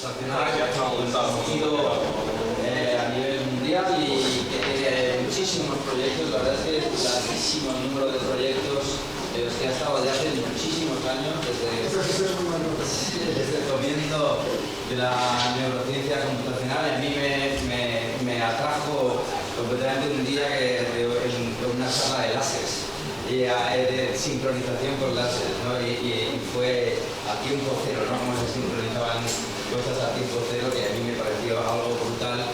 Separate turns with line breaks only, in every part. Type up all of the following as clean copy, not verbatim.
computacional conocido a nivel mundial y que tiene muchísimos proyectos. La verdad es que es larguísimo el número de proyectos de los que ha estado ya hace muchísimos años, desde el comienzo de la neurociencia computacional. Y a mí me atrajo completamente un día en una sala de láseres, de sincronización con láseres, ¿no? y fue a tiempo cero, ¿no? Cómo se sincronizaban cosas a tiempo cero, que a mí me pareció algo brutal.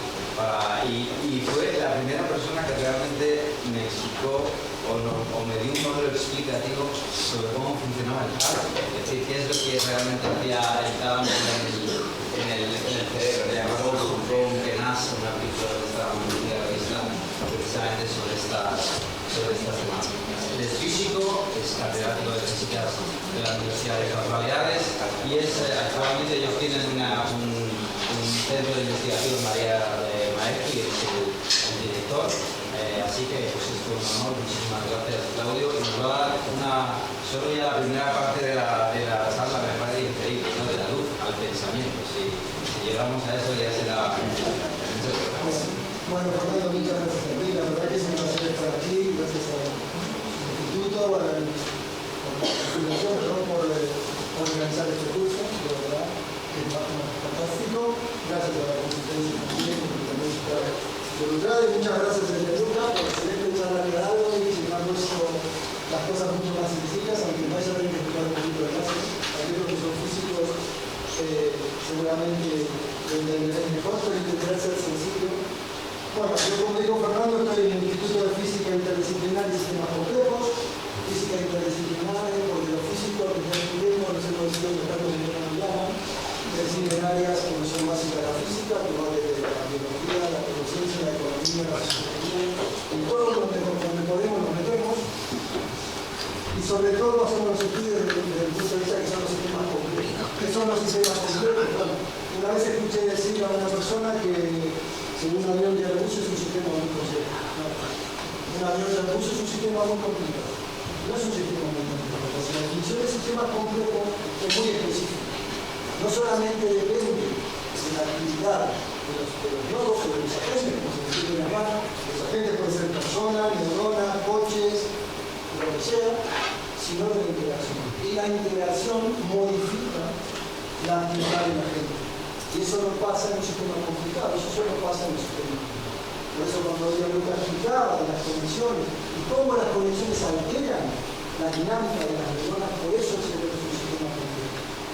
Y fue la primera persona que realmente me explicó o me dio un modelo explicativo sobre cómo funcionaba el tálamo, es decir, qué es lo que realmente hacía el tálamo en el cerebro. Le llamamos un kenas, una película que estaba muy realista precisamente sobre estas temáticas. Él es físico, es catedrático de física de la Universidad de las Baleares y actualmente ellos tienen un centro de investigación, María de Maestri, que es el director. Así que pues es un honor. Muchísimas gracias, Claudio. Y nos va a dar solo ya la primera parte de la charla, me parece increíble, ¿no? De la luz al pensamiento. Si llegamos a eso ya será.
Bueno, Fernando, muchas gracias a ti. La verdad que es un placer estar aquí. Gracias al Instituto, a la Fundación, por organizar este curso. De verdad, que es fantástico. Gracias a la consistencia también, porque también está involucrada. Y muchas gracias a Luca por excelente charla que ha dado y sin embargo las cosas mucho más sencillas, aunque no haya tenido que explicar un poquito de clases. Aquellos que son físicos seguramente lo entenderán mejor, pero intentaré ser sencillo. Bueno, yo como dijo Fernando, estoy en el Instituto de Física Interdisciplinar y Sistemas Complejos. Física interdisciplinar, porque los físicos que ya estudiamos, no sé cómo decirlo, que están en la llama, en áreas como son básicas de la física, que va desde la biología, la neurociencia, la economía, la psicología, en todo donde podemos nos metemos. Y sobre todo hacemos los estudios desde el punto de vista que son los sistemas complejos. ¿Qué son los sistemas complejos? Bueno, una vez escuché decir a una persona que según un avión de Airbus es un sistema muy complejo. Un avión de Airbus es un sistema muy complicado. No es un sistema muy complejo. La definición de sistema complejo es muy específica. No solamente depende de la actividad de los nodos o de los agentes, como se dice en la mano. Los agentes pueden ser personas, neuronas, coches, lo que sea, sino de la interacción. Y la interacción modifica la actividad de la gente. Y eso no pasa en un sistema complicado, eso solo pasa en un sistema. Por eso cuando Luca explicaba de las conexiones y cómo las conexiones alteran la dinámica de las neuronas, por eso es un sistema complejo.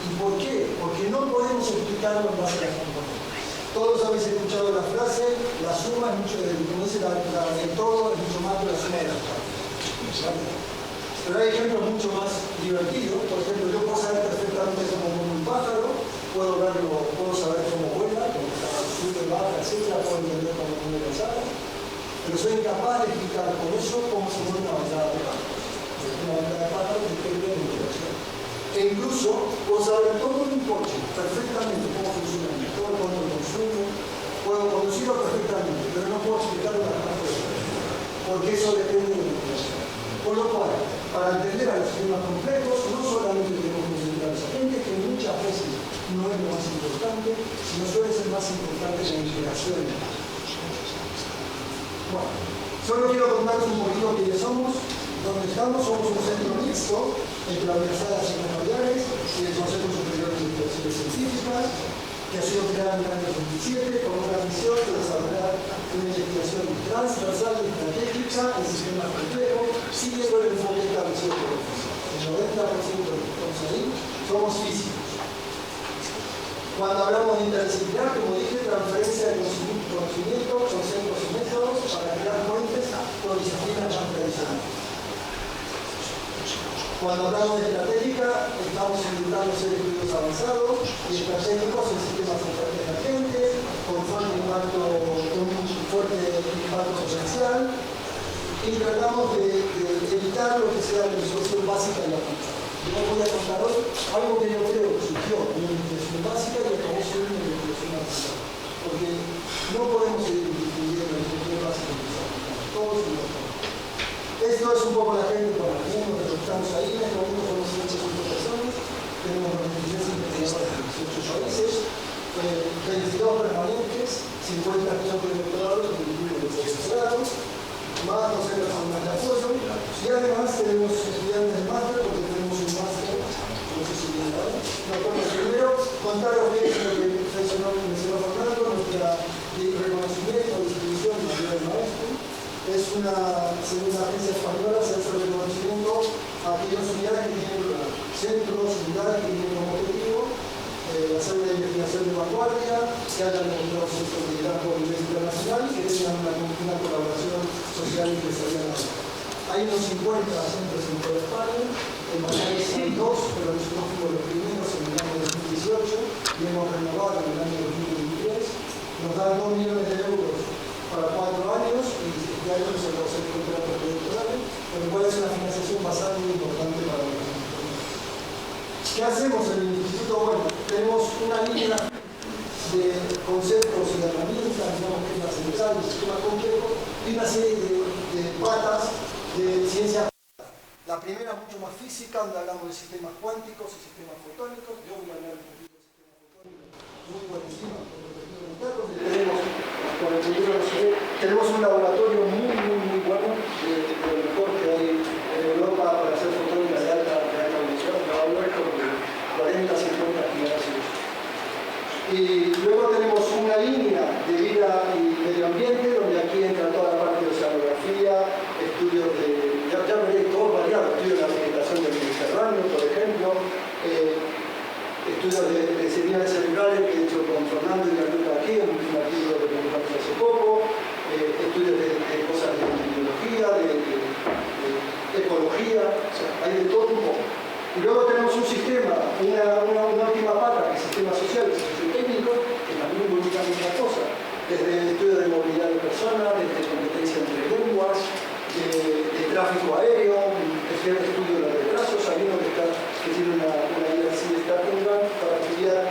¿Y por qué? Porque no podemos explicarlo en base a las componentes. Todos habéis escuchado la frase, la suma es mucho, como dice el todo, es mucho más que la suma de las partes. Pero hay ejemplos mucho más divertidos. Por ejemplo, yo puedo saber perfectamente cómo mueve un pájaro, puedo saber cómo vuela, cómo sube, baja, etc. Puedo entender cómo mueve las alas, pero soy incapaz de explicar con eso cómo se mueve una bandada de pájaros. Una bandada de pájaros depende de la interacción. E incluso puedo saber todo en un coche perfectamente cómo funciona, todo cuánto consumo, puedo conducirlo perfectamente, pero no puedo explicarlo a las partes, porque eso depende de la interacción. Por lo cual, para entender a los sistemas complejos, no solamente tenemos que entender a los agentes, que muchas veces no es lo más importante, sino suele ser más importante la interacción. Bueno, solo quiero contaros un poquito quiénes somos. Donde estamos, somos un centro mixto entre la Universidad de las Islas Baleares y el Consejo Superior de Investigaciones Científicas, que ha sido creado en el año 2017 con una misión de desarrollar una investigación transversal y estratégica en sistemas complejos, siguiendo el enfoque establecido por el físico. El 90% de los que estamos ahí somos físicos. Cuando hablamos de interdisciplinar, como dije, transferencia de conocimiento, conceptos y métodos para crear puentes con disciplinas más tradicionales. Cuando hablamos de estratégica, estamos invitando a hacer estudios avanzados y estratégicos en sistemas emergentes, con un fuerte impacto potencial, y tratamos de evitar lo que sea la investigación básica y la aplicación. Yo voy a contar hoy algo que yo creo que surgió en una investigación básica y acabó siendo una investigación aplicada. Porque no podemos seguir distinguiendo la investigación básica y la aplicación. Todos y todos. Esto es un poco la gente para algunos de los que estamos ahí. En este momento somos 105 personas. Tenemos 26 investigadores de 18 países. tenemos estudiantes de máster, porque tenemos un máster, no sé si bien ahora. No, bueno, primero, contaros bien lo que mencionó Fernando, nuestra reconocimiento, distribución de la del maestro. Es una segunda agencia española, se hace reconocimiento a aquellas unidades que tienen centros, unidades que tienen como objetivo hacer una investigación de vanguardia, que hayan encontrado centros de liderazgo a nivel internacional y que tengan una colaboración social y empresarial. Hay unos 50 centros en toda España, en Madrid hay 2, pero nosotros fuimos los primeros en el año 2018 y hemos renovado en el año 2023. Nos dan 2 millones de euros para 4 años y este año se va a hacer contratos electorales, con lo cual es una financiación basada muy importante para nosotros. ¿Qué hacemos en el instituto? Bueno, tenemos una línea de conceptos y de herramientas, digamos que es la central, el sistema complejo, y una serie de patas de ciencia. La primera mucho más física, donde hablamos de sistemas cuánticos y sistemas fotónicos. Yo voy a hablar un poquito de sistemas fotónicos muy por encima, con el objetivo mental, donde tenemos un laboratorio muy bueno, de lo mejor que hay en Europa para hacer fotónica de alta evolución, de 40-50 generaciones. Y luego tenemos una línea de vida y medio ambiente, donde aquí entra toda la parte de oceanografía, estudios de, ya veréis todo variado, estudios de la vegetación del Mediterráneo, por ejemplo, estudios de señales cerebrales que he hecho con Fernando y Gabriel aquí, en un artículo que publicamos hace poco, estudios de cosas de biología, de ecología, o sea, hay de todo un poco. Y luego tenemos un sistema, una última pata, que es el sistema social, el sistema técnico, que también involucra muchas cosas, desde el estudio de movilidad de personas, desde competencia entre lenguas, de tráfico aéreo, el estudio de los retrasos. Hay uno que tiene una idea así de starting gun para estudiar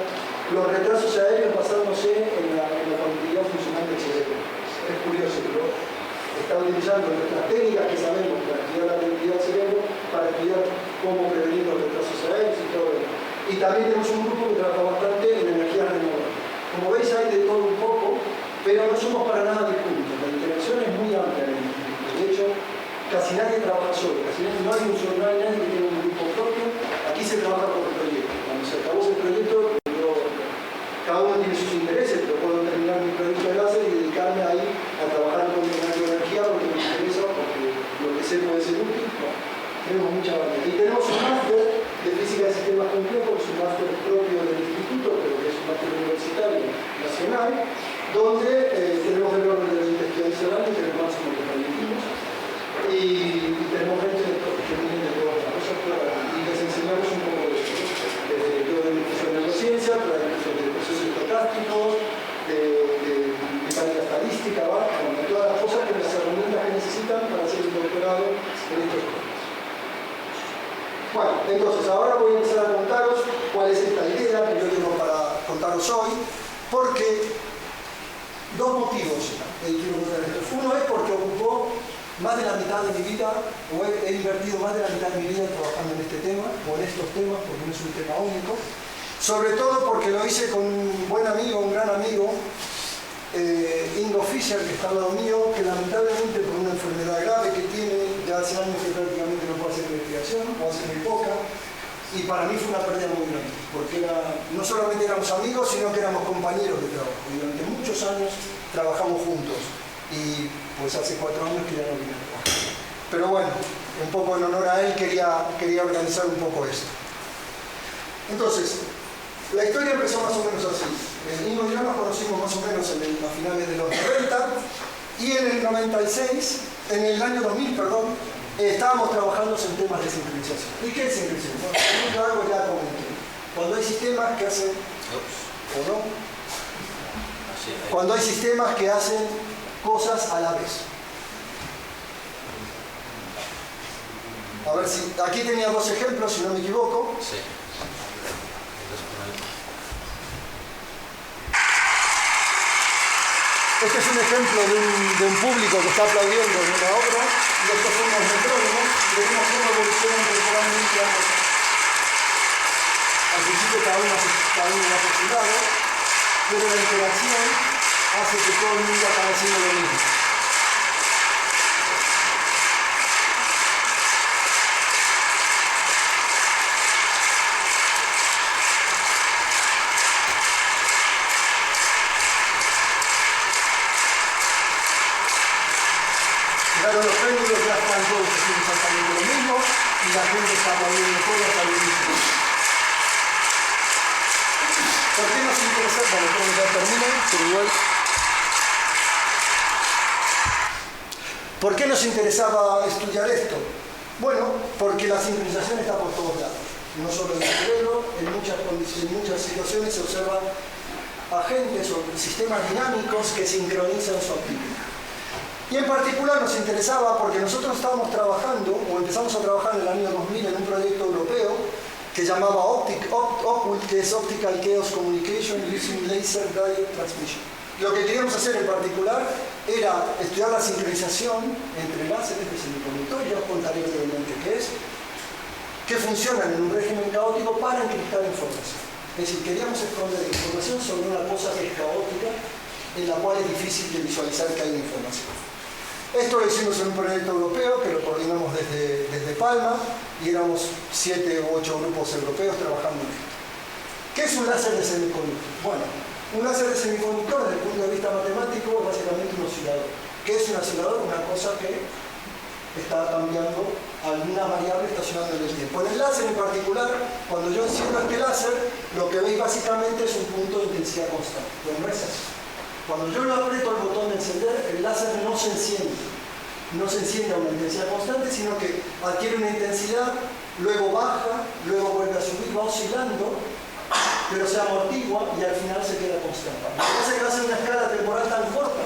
los retrasos aéreos basándose en la conectividad funcional del cerebro. Es curioso, pero está utilizando nuestras técnicas que sabemos para estudiar la conectividad del cerebro, para estudiar cómo prevenir los retrasos aéreos y todo eso. Y también tenemos un grupo que trabaja bastante en energías renovables. Como veis, hay de todo un poco, pero no somos para nada disjuntos. La interacción es muy amplia en el instituto. De hecho, casi nadie trabaja solo. No hay nadie que tenga un grupo propio. Aquí se trabaja por proyecto. Cuando se acabó ese proyecto, cada uno tiene sus intereses, pero puedo terminar mi proyecto de láser y dedicarme ahí a trabajar con energía porque me interesa, porque lo que sé puede ser útil. Bueno, tenemos mucha variedad. Y tenemos un máster de física de sistemas complejos, un máster propio del instituto, pero que es un máster universitario nacional, donde tenemos el orden de 20 estudiantes al año, que es el máximo que permitimos, y tenemos gente que viene de todas las cosas y les enseñamos un poco de esto, de neurociencia, de procesos estocásticos, de mecánica estadística, de todas las cosas que las herramientas que necesitan para hacer un doctorado en estos temas. Bueno, entonces ahora voy a empezar a contaros cuál es esta idea que yo tengo para contaros hoy, porque dos motivos quiero contar esto. Uno es porque ocupó más de la mitad de mi vida, o he invertido más de la mitad de mi vida trabajando en este tema, o en estos temas, porque no es un tema único. Sobre todo porque lo hice con un buen amigo, un gran amigo, Ingo Fischer, que está al lado mío, que lamentablemente por una enfermedad grave que tiene, ya hace años que prácticamente no puede hacer investigación, o hace muy poca, y para mí fue una pérdida muy grande, porque no solamente éramos amigos, sino que éramos compañeros de trabajo, y durante muchos años trabajamos juntos, y pues hace 4 años que ya no vine a trabajar. Pero bueno, un poco en honor a él quería organizar un poco esto. Entonces, la historia empezó más o menos así. Ingo y yo nos conocimos más o menos a finales de los 90 y en el 96, en el año 2000, perdón, estábamos trabajando en temas de sincronización. ¿Y qué es sincronización? Bueno, yo algo ya comenté. Cuando hay sistemas que hacen... ¿O no? Cuando hay sistemas que hacen cosas a la vez. A ver si... Aquí tenía 2 ejemplos, si no me equivoco.
Sí.
Este es un ejemplo de un público que está aplaudiendo en una obra, y estos son los metrónomos, de una forma evolucionan temporalmente ambos. Al principio cada uno va por su lado, pero la interacción hace que todo el mundo acabe haciendo lo mismo. todos haciendo exactamente lo mismo y la gente está poniendo todo hasta lo mismo. ¿Por qué nos interesa? Bueno, creo que ya termina, pero igual. ¿Por qué nos interesaba estudiar esto? Bueno, porque la sincronización está por todos lados. No solo en el cerebro, en muchas situaciones se observan agentes o sistemas dinámicos que sincronizan su actividad. Y en particular nos interesaba porque nosotros estábamos trabajando, o empezamos a trabajar en el año 2000 en un proyecto europeo que llamaba OCCULT, que es Optical Chaos Communication Using Laser Direct Transmission. Lo que queríamos hacer en particular era estudiar la sincronización entre láseres de semiconductor, ya os contaré brevemente qué es, que funcionan en un régimen caótico para encriptar información. Es decir, queríamos esconder información sobre una cosa que es caótica, en la cual es difícil de visualizar que hay una información. Esto lo hicimos en un proyecto europeo que lo coordinamos desde Palma y éramos 7 u 8 grupos europeos trabajando en esto. ¿Qué es un láser de semiconductor? Bueno, un láser de semiconductor desde el punto de vista matemático es básicamente un oscilador. ¿Qué es un oscilador? Una cosa que está cambiando alguna variable estacionando en el tiempo. En el láser en particular, cuando yo enciendo este láser, lo que veis básicamente es un punto de intensidad constante. Pero no es así. Cuando yo lo aprieto el botón de encender, el láser no se enciende. No se enciende a una intensidad constante, sino que adquiere una intensidad, luego baja, luego vuelve a subir, va oscilando, pero se amortigua y al final se queda constante. Lo que pasa es que va a ser una escala temporal tan corta,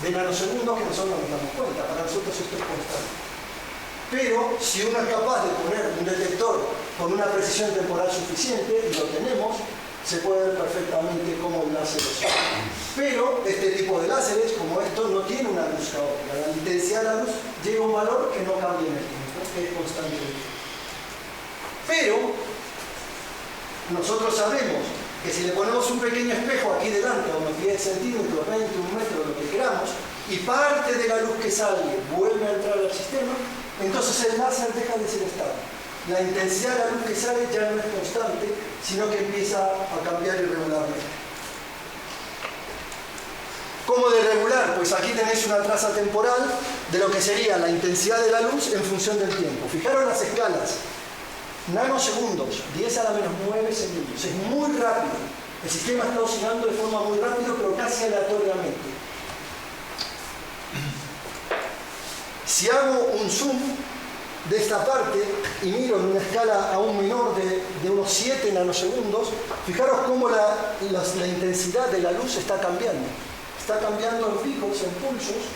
de nanosegundos, que nosotros nos damos cuenta. Para nosotros esto es constante. Pero si uno es capaz de poner un detector con una precisión temporal suficiente, y lo tenemos, se puede ver perfectamente cómo el láser oscila. Pero este tipo de láseres, como estos, no tiene una luz caótica. La intensidad de la luz llega a un valor que no cambia en el tiempo, que es constante. Pero nosotros sabemos que si le ponemos un pequeño espejo aquí delante, a unos 10 centímetros, 20, 1 metro, lo que queramos, y parte de la luz que sale vuelve a entrar al sistema, entonces el láser deja de ser estable. La intensidad de la luz que sale ya no es constante, sino que empieza a cambiar irregularmente. ¿Cómo de regular? Pues aquí tenéis una traza temporal de lo que sería la intensidad de la luz en función del tiempo. Fijaros las escalas. Nanosegundos, 10 a la menos 9 segundos. Es muy rápido. El sistema está oscilando de forma muy rápida, pero casi aleatoriamente. Si hago un zoom de esta parte y miro en una escala aún menor de unos 7 nanosegundos, fijaros cómo la intensidad de la luz está cambiando. Está cambiando en picos, en pulsos,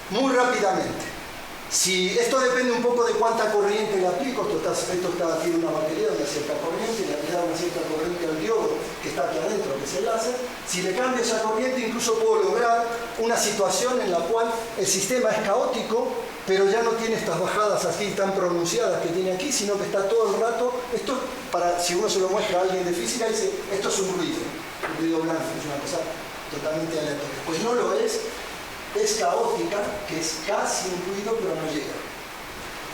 muy rápidamente. Si esto depende un poco de cuánta corriente le aplico, tiene una batería de una cierta corriente, le aplica una cierta corriente al diodo que está aquí adentro, que es el láser. Si le cambio esa corriente, incluso puedo lograr una situación en la cual el sistema es caótico, pero ya no tiene estas bajadas así tan pronunciadas que tiene aquí, sino que está todo el rato. Esto, si uno se lo muestra a alguien de física, dice, esto es un ruido blanco, es una cosa totalmente aleatoria. Pues no lo es caótica, que es casi un ruido, pero no llega.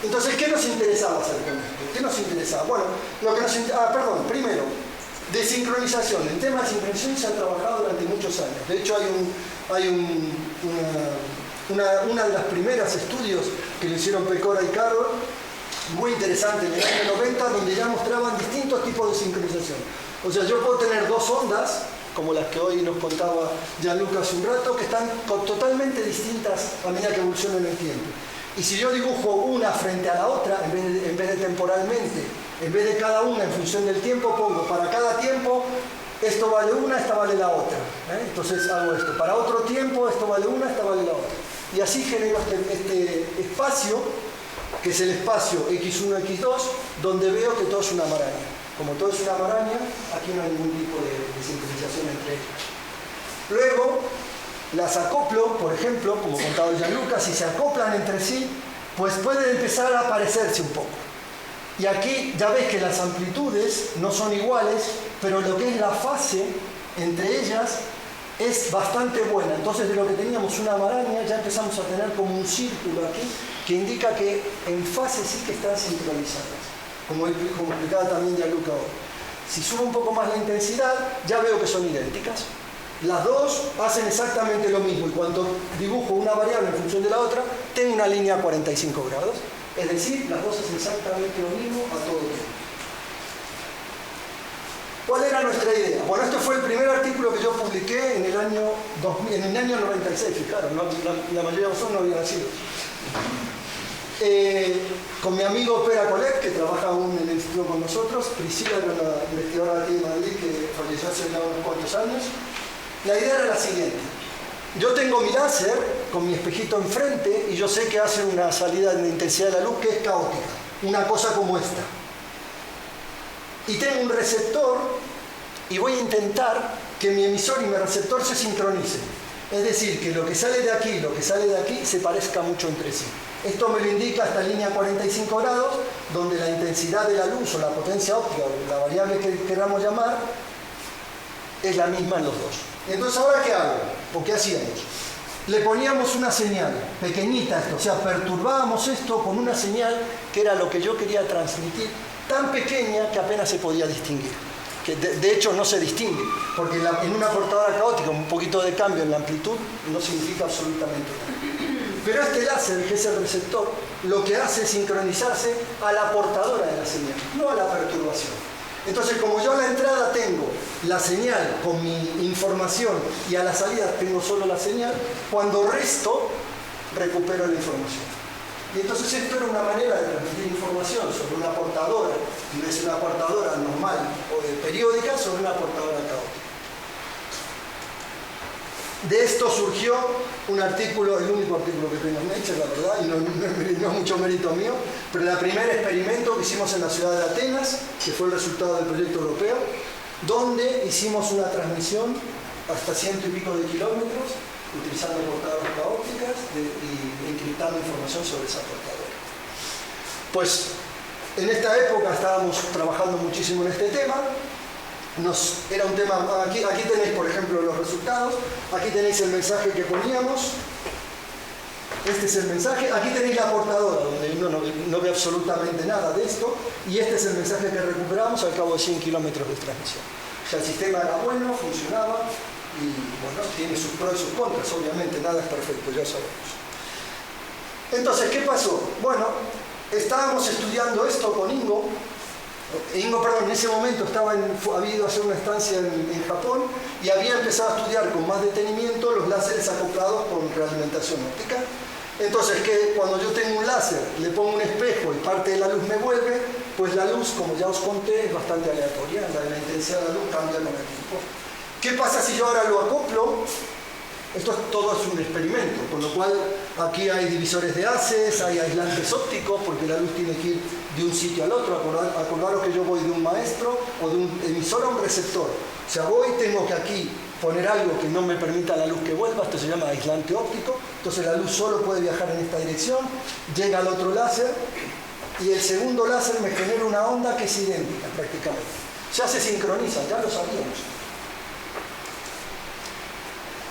Entonces, ¿qué nos interesaba hacer con esto? ¿Qué nos interesaba? Bueno, primero, de sincronización. El tema de sincronización se ha trabajado durante muchos años. De hecho, una de las primeras estudios que le hicieron Pecora y Carroll, muy interesante, en el año 90, donde ya mostraban distintos tipos de sincronización. O sea, yo puedo tener dos ondas, como las que hoy nos contaba Gianluca hace un rato, que están totalmente distintas a medida que evolucionan en el tiempo. Y si yo dibujo una frente a la otra, en vez de temporalmente, en vez de cada una en función del tiempo, pongo para cada tiempo, esto vale una, esta vale la otra. Entonces hago esto. Para otro tiempo, esto vale una, esta vale la otra. Y así genero este espacio, que es el espacio X1, X2, donde veo que todo es una maraña. Como todo es una maraña, aquí no hay ningún tipo de sincronización entre ellas. Luego, las acoplo, por ejemplo, como contaba Gianluca, si se acoplan entre sí, pues pueden empezar a parecerse un poco. Y aquí ya ves que las amplitudes no son iguales, pero lo que es la fase entre ellas es bastante buena. Entonces, de lo que teníamos una maraña, ya empezamos a tener como un círculo aquí, que indica que en fase sí que están sincronizadas. Como explicaba también Gianluca hoy. Si subo un poco más la intensidad, ya veo que son idénticas. Las dos hacen exactamente lo mismo y cuando dibujo una variable en función de la otra, tengo una línea a 45 grados. Es decir, las dos hacen exactamente lo mismo a todo tiempo. ¿Cuál era nuestra idea? Bueno, este fue el primer artículo que yo publiqué en el año 96, fijaros, la mayoría de vosotros no habían nacido. Con mi amigo Pera Colet, que trabaja aún en el instituto con nosotros, Priscila era una investigadora aquí de Madrid que falleció hace unos cuantos años. La idea era la siguiente. Yo tengo mi láser con mi espejito enfrente y yo sé que hace una salida de intensidad de la luz que es caótica, una cosa como esta. Y tengo un receptor y voy a intentar que mi emisor y mi receptor se sincronicen. Es decir, que lo que sale de aquí y lo que sale de aquí se parezca mucho entre sí. Esto me lo indica esta línea a 45 grados, donde la intensidad de la luz o la potencia óptica, o la variable que queramos llamar, es la misma en los dos. Entonces, ¿ahora qué hago? ¿O qué hacíamos? Le poníamos una señal pequeñita, o sea, perturbábamos esto con una señal que era lo que yo quería transmitir, tan pequeña que apenas se podía distinguir. Que de hecho no se distingue, porque en una portadora caótica un poquito de cambio en la amplitud no significa absolutamente nada. Pero este láser, que es el receptor, lo que hace es sincronizarse a la portadora de la señal, no a la perturbación. Entonces, como yo a la entrada tengo la señal con mi información y a la salida tengo solo la señal, cuando resto, recupero la información. Y entonces esto era una manera de transmitir información sobre una portadora, en vez de una portadora normal o periódica, sobre una portadora caótica. De esto surgió un artículo, el único artículo que tengo en Nature, la verdad, y no es mucho mérito mío, pero el primer experimento que hicimos en la ciudad de Atenas, que fue el resultado del proyecto europeo, donde hicimos una transmisión hasta 100 y pico de kilómetros, utilizando portadoras caóticas y encriptando información sobre esa portadora. Pues en esta época estábamos trabajando muchísimo en este tema. Era un tema, aquí tenéis por ejemplo los resultados, aquí tenéis el mensaje que poníamos, este es el mensaje, aquí tenéis la portadora donde uno no ve absolutamente nada de esto, y este es el mensaje que recuperamos al cabo de 100 kilómetros de transmisión. O sea, el sistema era bueno, funcionaba, y bueno, tiene sus pros y sus contras, obviamente, nada es perfecto, ya sabemos. Entonces, ¿qué pasó? Bueno, estábamos estudiando esto con Ingo, en ese momento había ido a hacer una estancia en Japón y había empezado a estudiar con más detenimiento los láseres acoplados con realimentación óptica. Entonces, que cuando yo tengo un láser, le pongo un espejo y parte de la luz me vuelve, pues la luz, como ya os conté, es bastante aleatoria, la intensidad de la luz cambia con el tiempo. ¿Qué pasa si yo ahora lo acoplo? Todo es un experimento, con lo cual aquí hay divisores de haces, hay aislantes ópticos, porque la luz tiene que ir de un sitio al otro. Acordaros que yo voy de un maestro o de un emisor a un receptor. O sea, tengo que aquí poner algo que no me permita la luz que vuelva, esto se llama aislante óptico, entonces la luz solo puede viajar en esta dirección, llega al otro láser y el segundo láser me genera una onda que es idéntica prácticamente. Ya se sincroniza, ya lo sabíamos.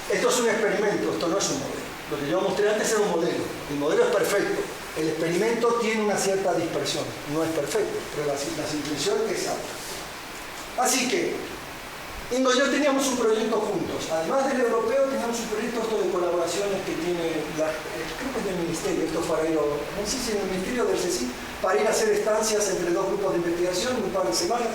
Esto es un experimento, esto no es un modelo. Lo que yo mostré antes era un modelo. El modelo es perfecto. El experimento tiene una cierta dispersión. No es perfecto, pero la dispersión es alta. Así que, Ingo y yo teníamos un proyecto juntos. Además del europeo, teníamos un proyecto de colaboraciones que tiene, creo que es del ministerio, esto para ir, no sé si en el ministerio del CSIC, para ir a hacer estancias entre dos grupos de investigación en un par de semanas.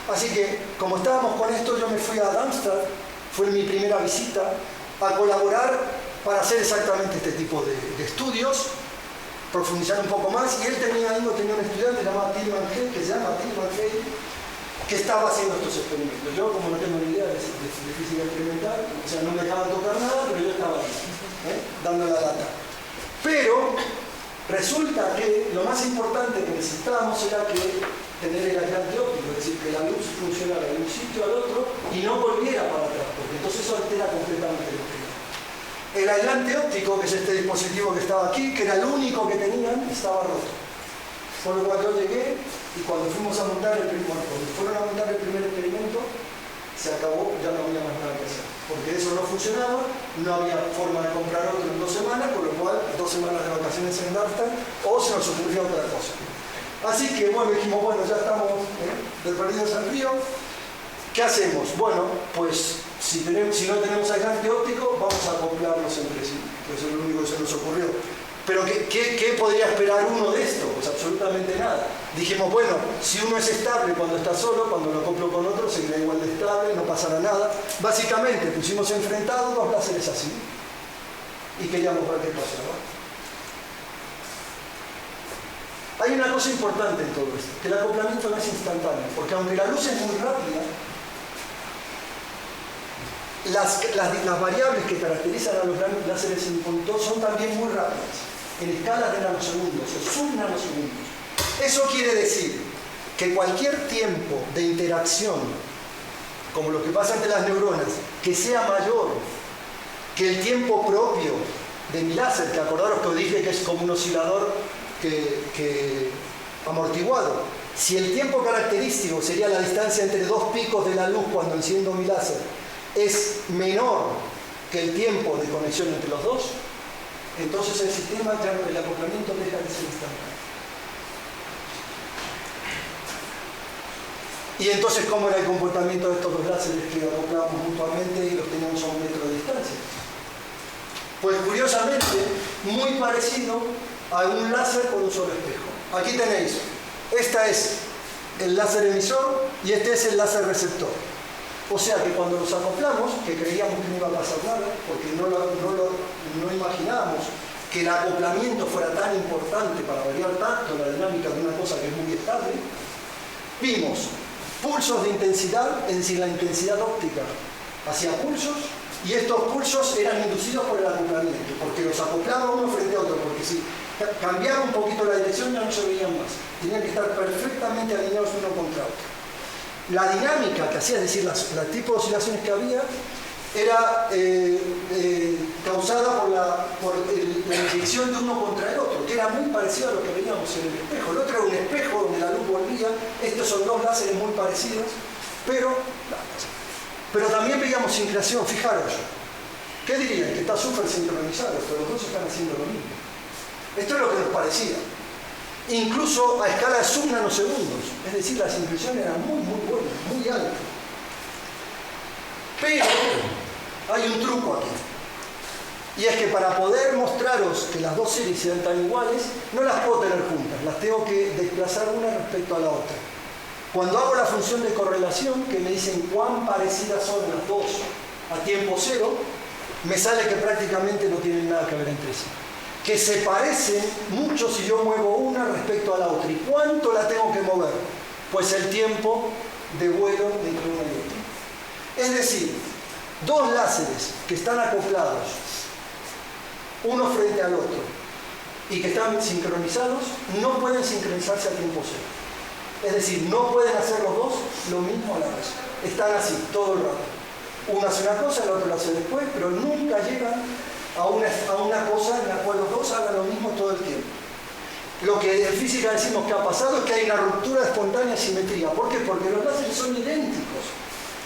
Así que, como estábamos con esto, yo me fui a Darmstadt, fue mi primera visita, a colaborar para hacer exactamente este tipo de estudios, profundizar un poco más, y Ingo tenía un estudiante llamado Tilman Hay, que estaba haciendo estos experimentos. Yo, como no tengo ni idea de física experimental, o sea, no me dejaban tocar nada, pero yo estaba ahí, dando la data. Pero resulta que lo más importante que necesitábamos era tener el aislante óptico, es decir, que la luz funcionara de un sitio al otro y no volviera para atrás, porque entonces eso altera completamente el experimento. El aislante óptico, que es este dispositivo que estaba aquí, que era el único que tenían, estaba roto. Por lo cual yo llegué y cuando fueron a montar el primer experimento, se acabó, ya no había más nada que hacer. Porque eso no funcionaba, no había forma de comprar otro en 2 semanas, por lo cual 2 semanas de vacaciones en Darmstadt, o se nos ocurrió otra cosa. Así que bueno, dijimos, bueno, ya estamos perdidos al río, ¿qué hacemos? Bueno, pues si no tenemos aislante óptico, vamos a acoplarlos entre sí, que eso es lo único que se nos ocurrió. Pero ¿qué podría esperar uno de esto? Pues absolutamente nada. Dijimos, bueno, si uno es estable cuando está solo, cuando lo acoplo con otro, seguirá igual de estable, no pasará nada. Básicamente pusimos enfrentados dos láseres así y queríamos ver qué pasaba. Hay una cosa importante en todo esto, que el acoplamiento no es instantáneo, porque aunque la luz es muy rápida, las variables que caracterizan a los láseres sin conductor son también muy rápidas, en escalas de nanosegundos o subnanosegundos. Eso quiere decir que cualquier tiempo de interacción, como lo que pasa entre las neuronas, que sea mayor que el tiempo propio de mi láser, que acordaros que os dije que es como un oscilador amortiguado. Si el tiempo característico sería la distancia entre dos picos de la luz cuando enciendo mi láser, es menor que el tiempo de conexión entre los dos, entonces el sistema, ya el acoplamiento deja de ser instantáneo. Y entonces, ¿cómo era el comportamiento de estos dos láseres que acoplábamos mutuamente y los teníamos a 1 metro de distancia? Pues curiosamente, muy parecido a un láser con un solo espejo. Aquí tenéis, esta es el láser emisor y este es el láser receptor. O sea que cuando los acoplamos, que creíamos que no iba a pasar nada, porque no imaginábamos que el acoplamiento fuera tan importante para variar tanto la dinámica de una cosa que es muy estable, vimos pulsos de intensidad, es decir, la intensidad óptica hacía pulsos, y estos pulsos eran inducidos por el acoplamiento, porque los acoplaba uno frente a otro, porque si cambiaba un poquito la dirección ya no se veían más, tenían que estar perfectamente alineados uno contra otro. La dinámica que hacía, es decir, el tipo de oscilaciones que había, era causada por la inyección de uno contra el otro, que era muy parecido a lo que veíamos en el espejo. El otro era un espejo donde la luz volvía. Estos son dos láseres muy parecidos, pero también veíamos sincronización. Fijaros, ¿qué dirían? Que está súper sincronizado, pero los dos están haciendo lo mismo. Esto es lo que nos parecía. Incluso a escala de subnanosegundos, es decir, la sincronización era muy buena, muy alta. Pero hay un truco aquí, y es que para poder mostraros que las dos series sean tan iguales, no las puedo tener juntas, las tengo que desplazar una respecto a la otra. Cuando hago la función de correlación, que me dicen cuán parecidas son las dos a tiempo cero, me sale que prácticamente no tienen nada que ver entre sí. Que se parecen mucho si yo muevo una respecto a la otra. ¿Y cuánto la tengo que mover? Pues el tiempo de vuelo entre una y otra. Es decir, dos láseres que están acoplados, uno frente al otro, y que están sincronizados, no pueden sincronizarse a tiempo cero. Es decir, no pueden hacer los dos lo mismo a la vez. Están así, todo el rato. Uno hace una cosa, el otro la hace después, pero nunca llegan a una cosa en la cual los dos hagan lo mismo todo el tiempo. Lo que en física decimos que ha pasado es que hay una ruptura de espontánea simetría. ¿Por qué? Porque los láseres son idénticos.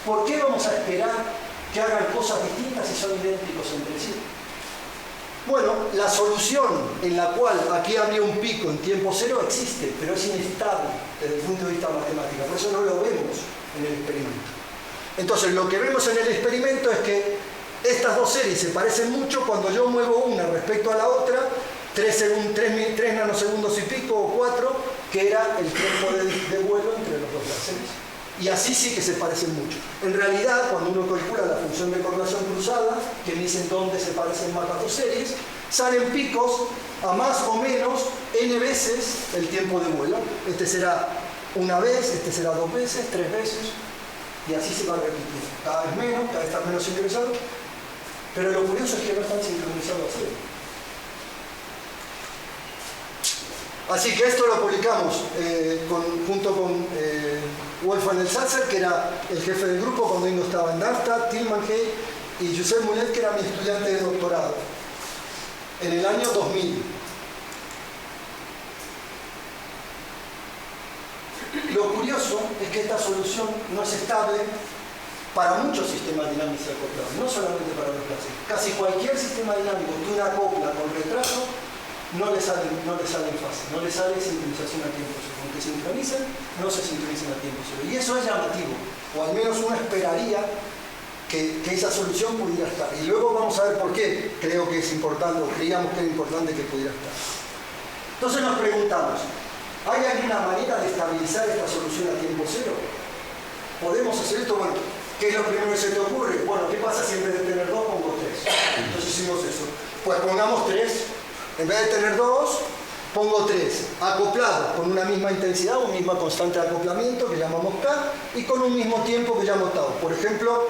¿Por qué vamos a esperar que hagan cosas distintas si son idénticos entre sí? Bueno, la solución en la cual aquí habría un pico en tiempo cero existe, pero es inestable desde el punto de vista matemático. Por eso no lo vemos en el experimento. Entonces, lo que vemos en el experimento es que estas dos series se parecen mucho cuando yo muevo una respecto a la otra, 3 nanosegundos y pico o 4, que era el tiempo de vuelo entre los dos láseres. Y así sí que se parecen mucho. En realidad, cuando uno calcula la función de correlación cruzada, que me dicen dónde se parecen más las dos series, salen picos a más o menos n veces el tiempo de vuelo. Este será una vez, este será 2 veces, 3 veces, y así se va repitiendo. Cada vez menos, cada vez están menos sincronizados, pero lo curioso es que no están sincronizados así. Así que esto lo publicamos junto con Wolfgang Elsasser, que era el jefe del grupo cuando Ingo estaba en Darmstadt, Tilman Hay y Josep Mulet, que era mi estudiante de doctorado, en el año 2000. Lo curioso es que esta solución no es estable para muchos sistemas dinámicos acoplados, no solamente para los láseres. Casi cualquier sistema dinámico que una acopla con retraso no le sale fácil, no le sale sincronización a tiempo cero. Aunque sincronicen, no se sincronizan a tiempo cero. Y eso es llamativo, o al menos uno esperaría que esa solución pudiera estar. Y luego vamos a ver por qué creo que es importante, o creíamos que era importante que pudiera estar. Entonces nos preguntamos, ¿hay alguna manera de estabilizar esta solución a tiempo cero? ¿Podemos hacer esto? Bueno, ¿qué es lo primero que se te ocurre? Bueno, ¿qué pasa si en vez de tener 2 pongo 3? Entonces hicimos eso. Pues pongamos 3. En vez de tener 2, pongo 3. Acoplados con una misma intensidad, una misma constante de acoplamiento que llamamos K, y con un mismo tiempo que llamo tau. Por ejemplo,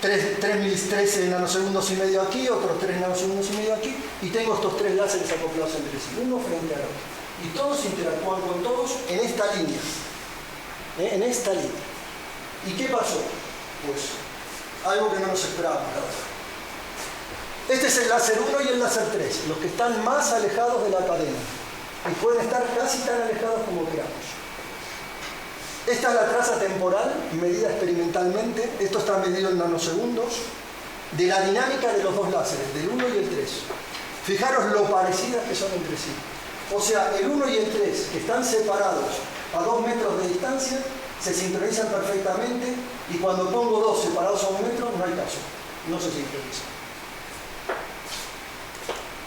13 nanosegundos y medio aquí, otros 3 nanosegundos y medio aquí, y tengo estos 3 láseres acoplados entre sí, uno frente al otro. Y todos interactúan con todos en esta línea. En esta línea. ¿Y qué pasó? Pues algo que no nos esperábamos, la verdad. Este es el láser 1 y el láser 3, los que están más alejados de la cadena. Y pueden estar casi tan alejados como queramos. Esta es la traza temporal, medida experimentalmente. Esto está medido en nanosegundos, de la dinámica de los dos láseres, del 1 y el 3. Fijaros lo parecidas que son entre sí. O sea, el 1 y el 3, que están separados a 2 metros de distancia, se sincronizan perfectamente, y cuando pongo 2 separados a 1 metro, no hay caso, no se sincronizan.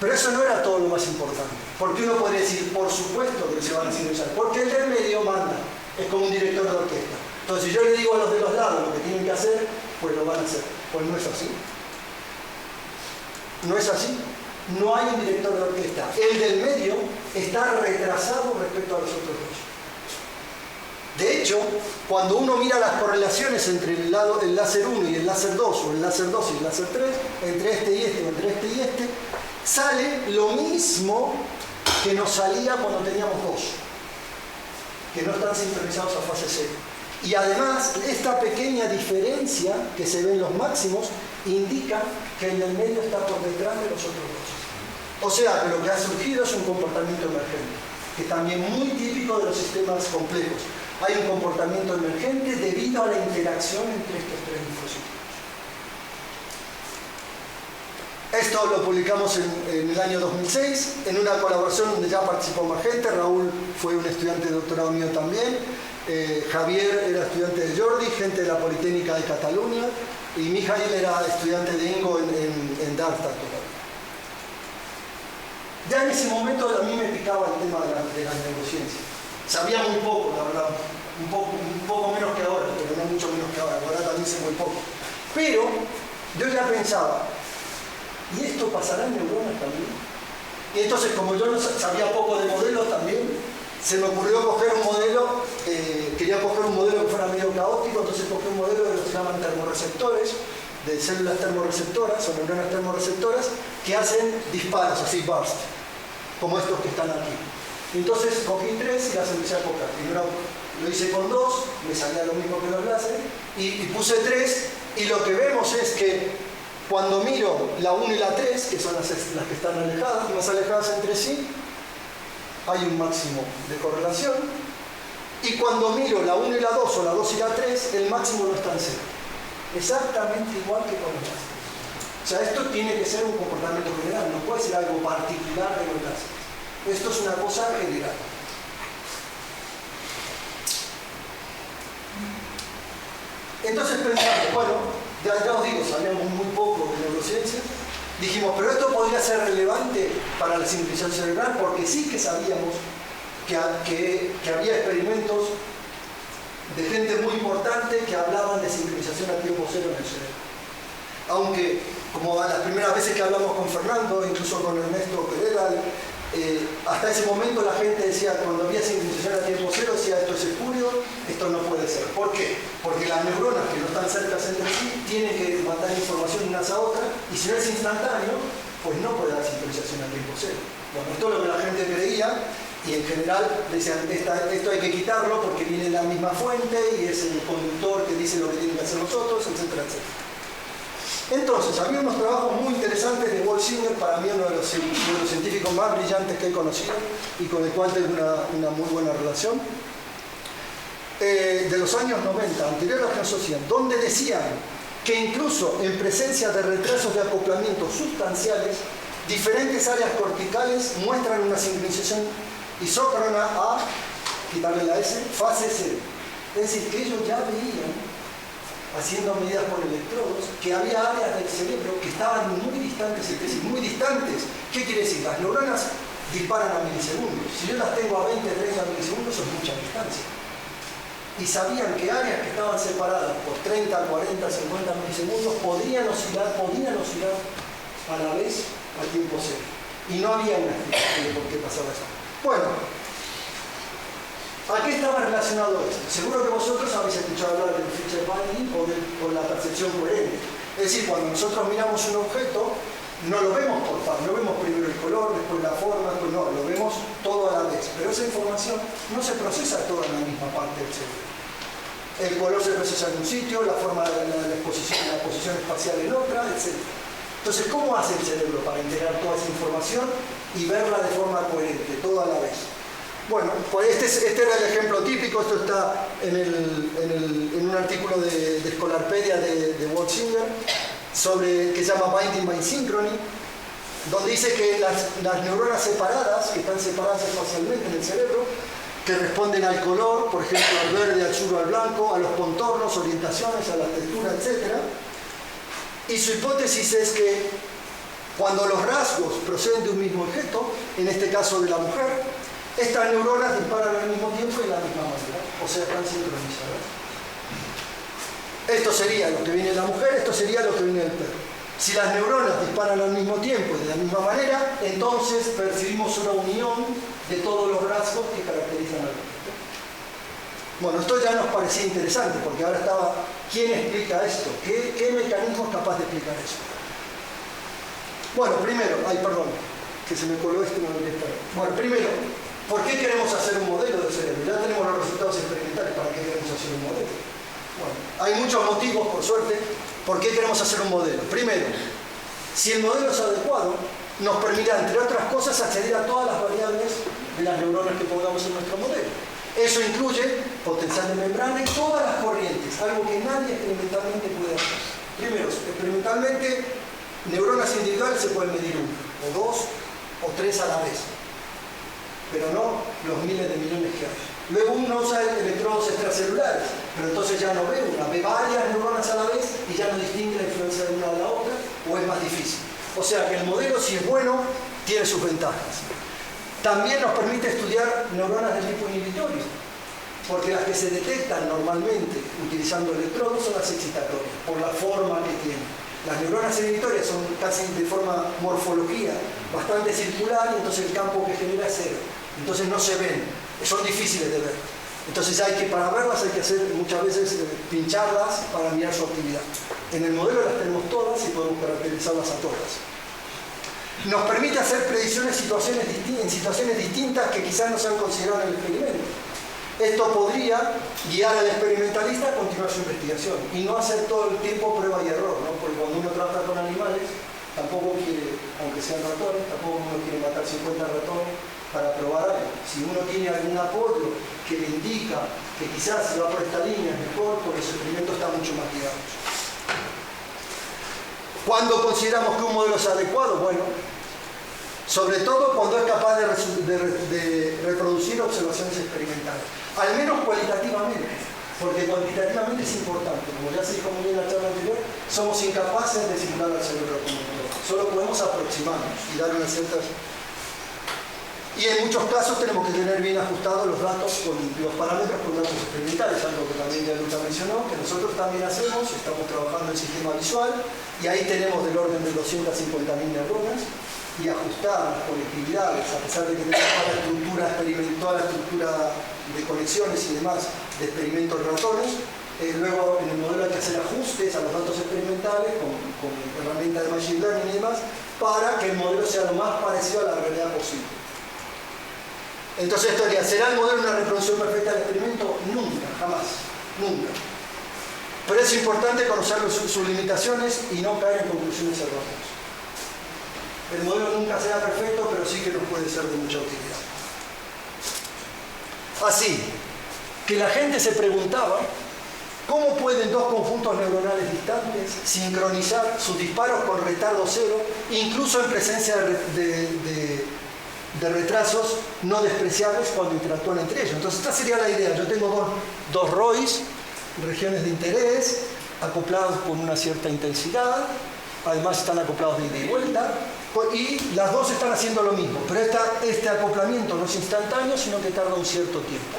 Pero eso no era todo lo más importante, porque uno podría decir, por supuesto que se van a sincronizar, porque el del medio manda, es como un director de orquesta. Entonces, si yo le digo a los de los lados lo que tienen que hacer, pues lo van a hacer. Pues no es así. No es así. No hay un director de orquesta. El del medio está retrasado respecto a los otros dos. De hecho, cuando uno mira las correlaciones entre el láser 1 y el láser 2, o el láser 2 y el láser 3, entre este y este, o entre este y este, sale lo mismo que nos salía cuando teníamos 2, que no están sincronizados a fase 0. Y además, esta pequeña diferencia que se ve en los máximos indica que el del medio está por detrás de los otros dos. O sea, que lo que ha surgido es un comportamiento emergente, que también muy típico de los sistemas complejos. Hay un comportamiento emergente debido a la interacción entre estos 3 dispositivos. Esto lo publicamos en el año 2006, en una colaboración donde ya participó más gente. Raúl fue un estudiante de doctorado mío también, Javier era estudiante de Jordi, gente de la Politécnica de Cataluña, y Mijail era estudiante de Ingo en Darmstadt. Ya en ese momento a mí me picaba el tema de la neurociencia. Sabía muy poco, la verdad, un poco menos que ahora, pero no mucho menos que ahora también sé muy poco. Pero yo ya pensaba, ¿y esto pasará en neuronas también? Y entonces, como yo no sabía poco de modelos también, se me ocurrió coger un modelo, quería coger un modelo que fuera medio caótico, entonces cogí un modelo de lo que se llaman termorreceptores, de células termorreceptoras o neuronas termorreceptoras, que hacen disparos, así burst, como estos que están aquí. Entonces cogí 3 y las empecé a coger. Primero lo hice con 2, me salía lo mismo que los láseres, y puse 3, y lo que vemos es que cuando miro la 1 y la 3, que son las que están alejadas, más alejadas entre sí, hay un máximo de correlación, y cuando miro la 1 y la 2, o la 2 y la 3, el máximo no está en 0. Exactamente igual que con los láseres. O sea, esto tiene que ser un comportamiento general, no puede ser algo particular de los láseres. Esto es una cosa general. Entonces pensamos, bueno, ya os digo, sabíamos muy poco de neurociencia, dijimos, pero esto podría ser relevante para la sincronización cerebral, porque sí que sabíamos que había experimentos de gente muy importante que hablaban de sincronización a tiempo cero en el cerebro. Aunque, como las primeras veces que hablamos con Fernando, incluso con Ernesto Pereira, hasta ese momento la gente decía, cuando había sincronización a tiempo cero, decía, esto es espurio, esto no puede ser. ¿Por qué? Porque las neuronas que no están cerca entre sí tienen que mandar información unas a otras, y si no es instantáneo, pues no puede haber sincronización a tiempo cero. Bueno, esto es lo que la gente creía, y en general decían, esto hay que quitarlo porque viene de la misma fuente y es el conductor que dice lo que tienen que hacer los otros, etcétera, etcétera. Entonces, había unos trabajos muy interesantes de Wolf Singer, para mí uno de los científicos más brillantes que he conocido y con el cual tengo una muy buena relación, de los años 90, anterior a la Genocidio, donde decían que incluso en presencia de retrasos de acoplamiento sustanciales, diferentes áreas corticales muestran una sincronización isócrona a, quitarle la S, fase 0. Es decir, que ellos ya veían haciendo medidas con electrodos, que había áreas del cerebro que estaban muy distantes entre sí, muy distantes. ¿Qué quiere decir? Las neuronas disparan a milisegundos. Si yo las tengo a 20, 30 milisegundos, es mucha distancia. Y sabían que áreas que estaban separadas por 30, 40, 50 milisegundos podían oscilar a la vez al tiempo cero. Y no había una explicación de por qué pasaba eso. Bueno, ¿a qué estaba relacionado esto? Seguro que vosotros habéis escuchado hablar del feature binding o de la percepción coherente. Es decir, cuando nosotros miramos un objeto, no lo vemos por par, no vemos primero el color, después la forma, después no, lo vemos todo a la vez. Pero esa información no se procesa toda en la misma parte del cerebro. El color se procesa en un sitio, la forma de la posición espacial en otra, etc. Entonces, ¿cómo hace el cerebro para integrar toda esa información y verla de forma coherente, toda a la vez? Bueno, pues este era el ejemplo típico. Esto está en un artículo de Scholarpedia de Walt Singer, que se llama Binding by Synchrony, donde dice que las neuronas separadas, que están separadas espacialmente en el cerebro, que responden al color, por ejemplo al verde, al azul o al blanco, a los contornos, orientaciones, a la textura, etc. Y su hipótesis es que cuando los rasgos proceden de un mismo objeto, en este caso de la mujer, estas neuronas disparan al mismo tiempo y de la misma manera, o sea, están sincronizadas. Esto sería lo que viene de la mujer, esto sería lo que viene del perro. Si las neuronas disparan al mismo tiempo y de la misma manera, entonces percibimos una unión de todos los rasgos que caracterizan al objeto. Bueno, esto ya nos parecía interesante, porque ahora estaba, ¿quién explica esto? ¿Qué mecanismo es capaz de explicar eso? Bueno, primero, que se me coló esto y no lo quería estar. Bueno, primero, ¿por qué queremos hacer un modelo del cerebro? Ya tenemos los resultados experimentales, ¿para qué queremos hacer un modelo? Bueno, hay muchos motivos, por suerte, por qué queremos hacer un modelo. Primero, si el modelo es adecuado, nos permitirá, entre otras cosas, acceder a todas las variables de las neuronas que pongamos en nuestro modelo. Eso incluye potencial de membrana y todas las corrientes, algo que nadie experimentalmente puede hacer. Primero, experimentalmente, neuronas individuales se pueden medir 1, o 2, o 3 a la vez, pero no los miles de millones que hay. Luego uno usa electrodos extracelulares, pero entonces ya no ve una, ve varias neuronas a la vez y ya no distingue la influencia de una de la otra, o es más difícil. O sea que el modelo, si es bueno, tiene sus ventajas. También nos permite estudiar neuronas de tipo inhibitorio, porque las que se detectan normalmente utilizando electrodos son las excitatorias, por la forma que tienen. Las neuronas inhibitorias son casi de forma morfología bastante circular, y entonces el campo que genera es cero. Entonces no se ven, son difíciles de ver. Entonces para verlas hay que hacer muchas veces pincharlas para mirar su actividad. En el modelo las tenemos todas y podemos caracterizarlas a todas. Nos permite hacer predicciones en situaciones distintas que quizás no se han considerado en el experimento. Esto podría guiar al experimentalista a continuar su investigación y no hacer todo el tiempo prueba y error, ¿no? Porque cuando uno trabaja con animales, tampoco quiere, aunque sean ratones, tampoco uno quiere matar 50 ratones para probar algo. Si uno tiene algún apoyo que le indica que quizás si va por esta línea es mejor, pues los experimentos están mucho más guiados. ¿Cuándo consideramos que un modelo es adecuado? Bueno, sobre todo cuando es capaz de reproducir observaciones experimentales, al menos cualitativamente, porque cuantitativamente es importante. Como ya se dijo muy bien en la charla anterior, somos incapaces de simular al cerebro como un modelo. Solo podemos aproximarnos y dar unas ciertas... Y en muchos casos tenemos que tener bien ajustados los datos con los parámetros con datos experimentales, algo que también ya Luca mencionó, que nosotros también hacemos. Estamos trabajando en sistema visual y ahí tenemos del orden de 250.000 neuronas, y ajustar las conectividades, a pesar de que tenemos toda la estructura de conexiones y demás de experimentos en ratones. Luego en el modelo hay que hacer ajustes a los datos experimentales con herramientas de machine learning y demás, para que el modelo sea lo más parecido a la realidad posible. Entonces esto diría, ¿será el modelo una reproducción perfecta del experimento? Nunca, jamás, nunca. Pero es importante conocer sus limitaciones y no caer en conclusiones erróneas. El modelo nunca será perfecto, pero sí que nos puede ser de mucha utilidad. Así que la gente se preguntaba, ¿cómo pueden dos conjuntos neuronales distantes sincronizar sus disparos con retardo cero, incluso en presencia de retrasos no despreciables cuando interactúan entre ellos? Entonces esta sería la idea. Yo tengo dos ROIs, regiones de interés, acoplados con una cierta intensidad, además están acoplados de ida y vuelta, y las dos están haciendo lo mismo, pero este acoplamiento no es instantáneo, sino que tarda un cierto tiempo.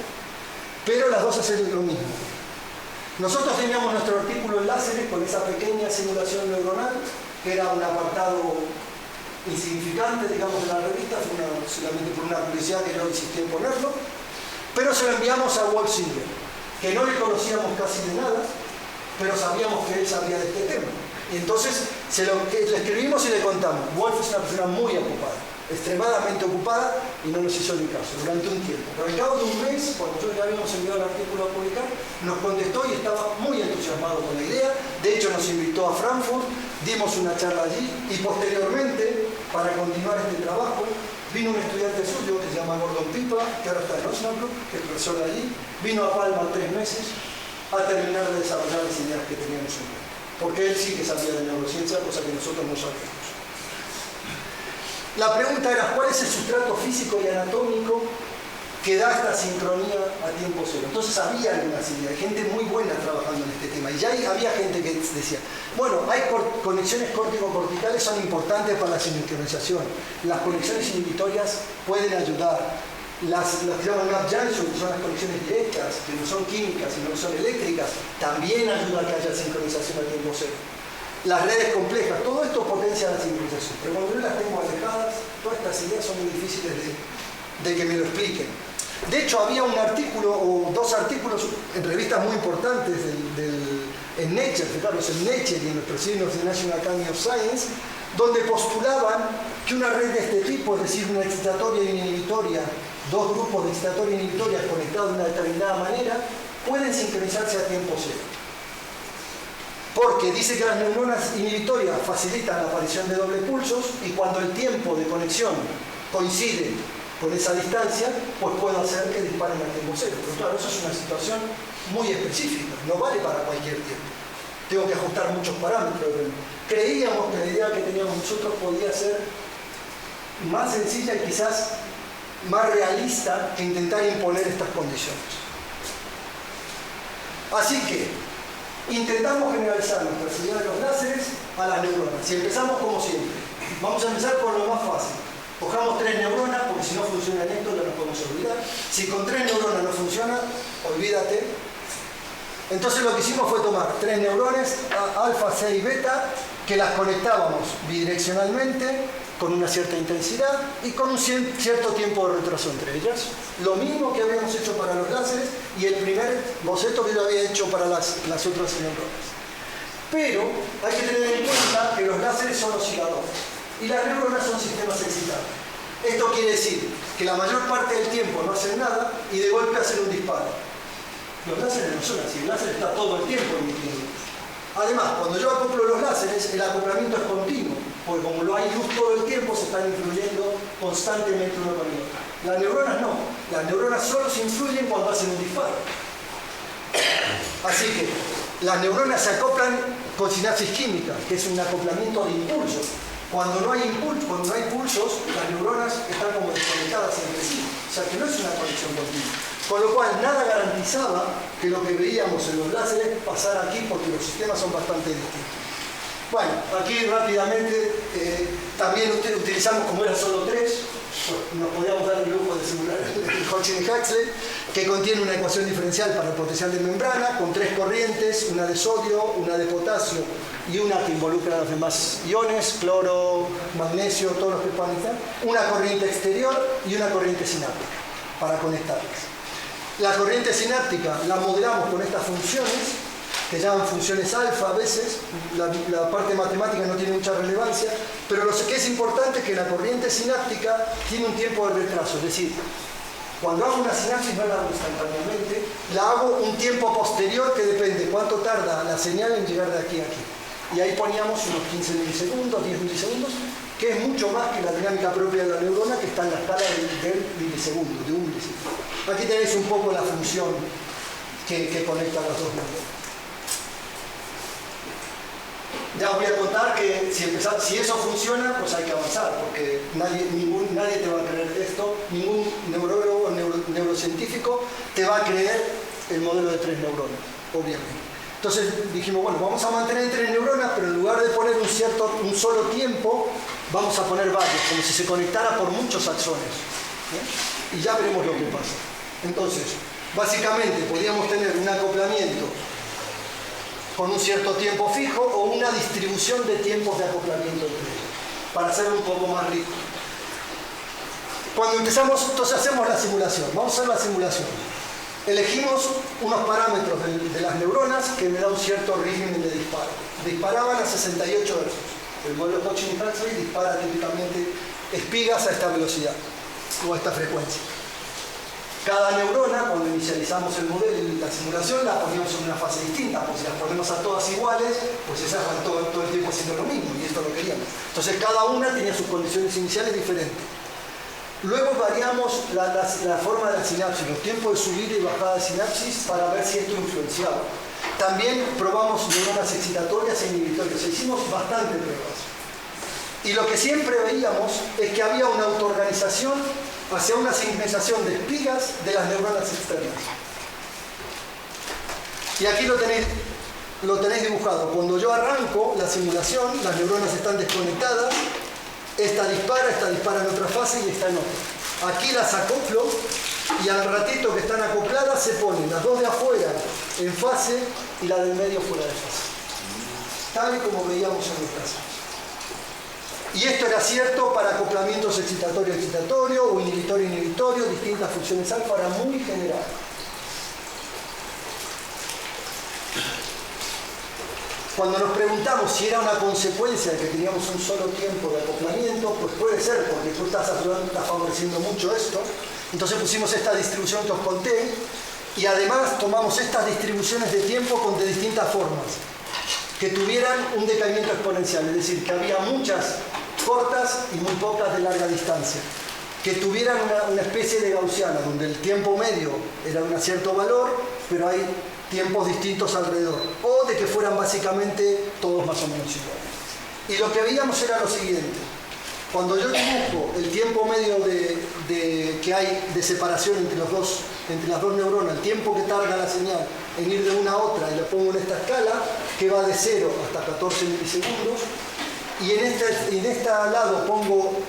Pero las dos hacen lo mismo. Nosotros teníamos nuestro artículo en láseres con esa pequeña simulación neuronal, que era un apartado insignificante, digamos, de la revista, fue solamente por una publicidad que yo insistí en ponerlo, pero se lo enviamos a Wolf Singer, que no le conocíamos casi de nada, pero sabíamos que él sabía de este tema. Y entonces le escribimos y le contamos. Wolf es una persona muy ocupada, extremadamente ocupada, y no nos hizo ni caso durante un tiempo. Pero al cabo de un mes, cuando nosotros ya habíamos enviado el artículo a publicar, nos contestó y estaba muy entusiasmado con la idea. De hecho, nos invitó a Frankfurt, dimos una charla allí, y posteriormente, para continuar este trabajo, vino un estudiante suyo que se llama Gordon Pipa, que ahora está en Osnabrück, que es profesor de allí, vino a Palma 3 meses a terminar de desarrollar las ideas que teníamos en mente. Porque él sí que sabía de neurociencia, cosa que nosotros no sabíamos. La pregunta era, ¿cuál es el sustrato físico y anatómico que da esta sincronía a tiempo cero? Entonces había algunas ideas, gente muy buena trabajando en este tema. Y ya había gente que decía, bueno, hay conexiones córtico-corticales, son importantes para la sincronización. Las conexiones inhibitorias pueden ayudar. Las que llaman gap junction, que son las conexiones directas, que no son químicas, sino que son eléctricas, también ayudan a que haya sincronización a tiempo cero. Las redes complejas, todo esto potencia la sincronización. Pero cuando yo las tengo alejadas, todas estas ideas son muy difíciles de que me lo expliquen. De hecho, había un artículo o dos artículos en revistas muy importantes en Nature, fijaros, en Nature y en los presidentes de National Academy of Science, donde postulaban que una red de este tipo, es decir, una excitatoria y una inhibitoria, dos grupos de excitatoria y inhibitoria conectados de una determinada manera, pueden sincronizarse a tiempo cero. Porque dice que las neuronas inhibitorias facilitan la aparición de doble pulsos y cuando el tiempo de conexión coincide con esa distancia, pues puede hacer que disparen a tiempo cero. Pero claro, eso es una situación muy específica, no vale para cualquier tiempo. Tengo que ajustar muchos parámetros. Creíamos que la idea que teníamos nosotros podía ser más sencilla y quizás más realista que intentar imponer estas condiciones. Así que intentamos generalizar nuestra idea de los láseres a las neuronas. Y empezamos como siempre. Vamos a empezar con lo más fácil. Cojamos 3 neuronas, porque si no funciona esto ya nos podemos olvidar. Si con 3 neuronas no funciona, olvídate. Entonces lo que hicimos fue tomar 3 neurones, alfa, C y beta, que las conectábamos bidireccionalmente, con una cierta intensidad y con un cierto tiempo de retraso entre ellas. Lo mismo que habíamos hecho para los láseres y el primer boceto que yo había hecho para las otras neuronas. Pero hay que tener en cuenta que los láseres son osciladores y las neuronas son sistemas excitados. Esto quiere decir que la mayor parte del tiempo no hacen nada y de golpe hacen un disparo. Los láseres no son así, el láser está todo el tiempo emitiendo. Además, cuando yo acoplo los láseres, el acoplamiento es continuo, porque como no hay luz todo el tiempo, se están influyendo constantemente uno con el otro. Las neuronas no, las neuronas solo se influyen cuando hacen un disparo. Así que las neuronas se acoplan con sinapsis química, que es un acoplamiento de impulsos. Cuando no hay pulsos, las neuronas están como desconectadas entre sí. O sea que no es una conexión continua. Con lo cual, nada garantizaba que lo que veíamos en los láseres pasara aquí, porque los sistemas son bastante distintos. Bueno, aquí rápidamente también utilizamos, como eran solo 3, pues nos podíamos dar el lujo de simular el Hodgkin y Huxley, que contiene una ecuación diferencial para el potencial de membrana, con 3 corrientes, una de sodio, una de potasio y una que involucra a los demás iones, cloro, magnesio, todos los que puedan estar, una corriente exterior y una corriente sináptica para conectarlas. La corriente sináptica la modelamos con estas funciones, que llaman funciones alfa a veces. La parte matemática no tiene mucha relevancia, pero lo que es importante es que la corriente sináptica tiene un tiempo de retraso, es decir, cuando hago una sinapsis no la hago instantáneamente, la hago un tiempo posterior que depende cuánto tarda la señal en llegar de aquí a aquí. Y ahí poníamos unos 15 milisegundos, 10 milisegundos, que es mucho más que la dinámica propia de la neurona, que está en la escala del milisegundo, de un milisegundo. Aquí tenéis un poco la función que conecta las dos neuronas. Ya os voy a contar que si eso funciona, pues hay que avanzar, porque nadie te va a creer esto, ningún neurólogo o neurocientífico te va a creer el modelo de 3 neuronas, obviamente. Entonces dijimos, bueno, vamos a mantener entre neuronas, pero en lugar de poner un solo tiempo, vamos a poner varios, como si se conectara por muchos axones. Y ya veremos lo que pasa. Entonces, básicamente podríamos tener un acoplamiento con un cierto tiempo fijo o una distribución de tiempos de acoplamiento entre ellos, para hacerlo un poco más rico. Cuando empezamos, entonces hacemos la simulación. Vamos a hacer la simulación. Elegimos unos parámetros de las neuronas que me da un cierto régimen de disparo. Disparaban a 68 Hz. El modelo Cochin-Huxley dispara típicamente espigas a esta velocidad o a esta frecuencia. Cada neurona, cuando inicializamos el modelo y la simulación, la poníamos en una fase distinta, pues si las ponemos a todas iguales, pues esas van todo el tiempo haciendo lo mismo, y esto lo queríamos. Entonces cada una tenía sus condiciones iniciales diferentes. Luego variamos la forma de la sinapsis, los tiempos de subida y bajada de sinapsis, para ver si esto influenciaba. También probamos neuronas excitatorias e inhibitorias, hicimos bastante pruebas. Y lo que siempre veíamos es que había una autoorganización hacia una sincronización de espigas de las neuronas externas. Y aquí lo tenéis dibujado. Cuando yo arranco la simulación, las neuronas están desconectadas, esta dispara en otra fase y esta en otra. Aquí las acoplo y al ratito que están acopladas se ponen las dos de afuera en fase y la del medio fuera de fase. Tal y como veíamos en el caso. Y esto era cierto para acoplamientos excitatorio-excitatorio o inhibitorio-inhibitorio, distintas funciones alfa, era muy general. Cuando nos preguntamos si era una consecuencia de que teníamos un solo tiempo de acoplamiento, pues puede ser, porque tú estás favoreciendo mucho esto. Entonces pusimos esta distribución que os conté y además tomamos estas distribuciones de tiempo de distintas formas, que tuvieran un decaimiento exponencial, es decir, que había muchas cortas y muy pocas de larga distancia, que tuvieran una especie de gaussiana, donde el tiempo medio era de un cierto valor, pero hay tiempos distintos alrededor, o de que fueran básicamente todos más o menos iguales. Y lo que veíamos era lo siguiente: cuando yo dibujo el tiempo medio que hay de separación entre las dos neuronas, el tiempo que tarda la señal en ir de una a otra, y la pongo en esta escala, que va de 0 hasta 14 milisegundos, y en este lado pongo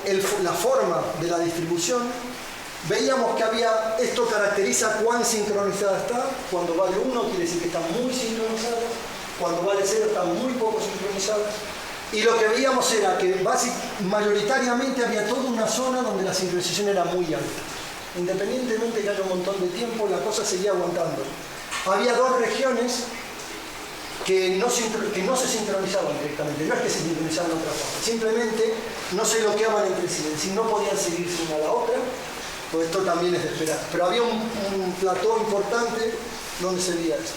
la forma de la distribución, veíamos que esto caracteriza cuán sincronizada está. Cuando vale 1 quiere decir que está muy sincronizada, cuando vale 0 está muy poco sincronizada. Y lo que veíamos era que mayoritariamente había toda una zona donde la sincronización era muy alta. Independientemente de que haya un montón de tiempo, la cosa seguía aguantando. Había dos regiones que no se sincronizaban directamente, no es que se sincronizaban en otra forma, simplemente no se bloqueaban entre sí, es decir, no podían seguirse una a la otra, pues esto también es de esperar. Pero había un plató importante donde se veía esto.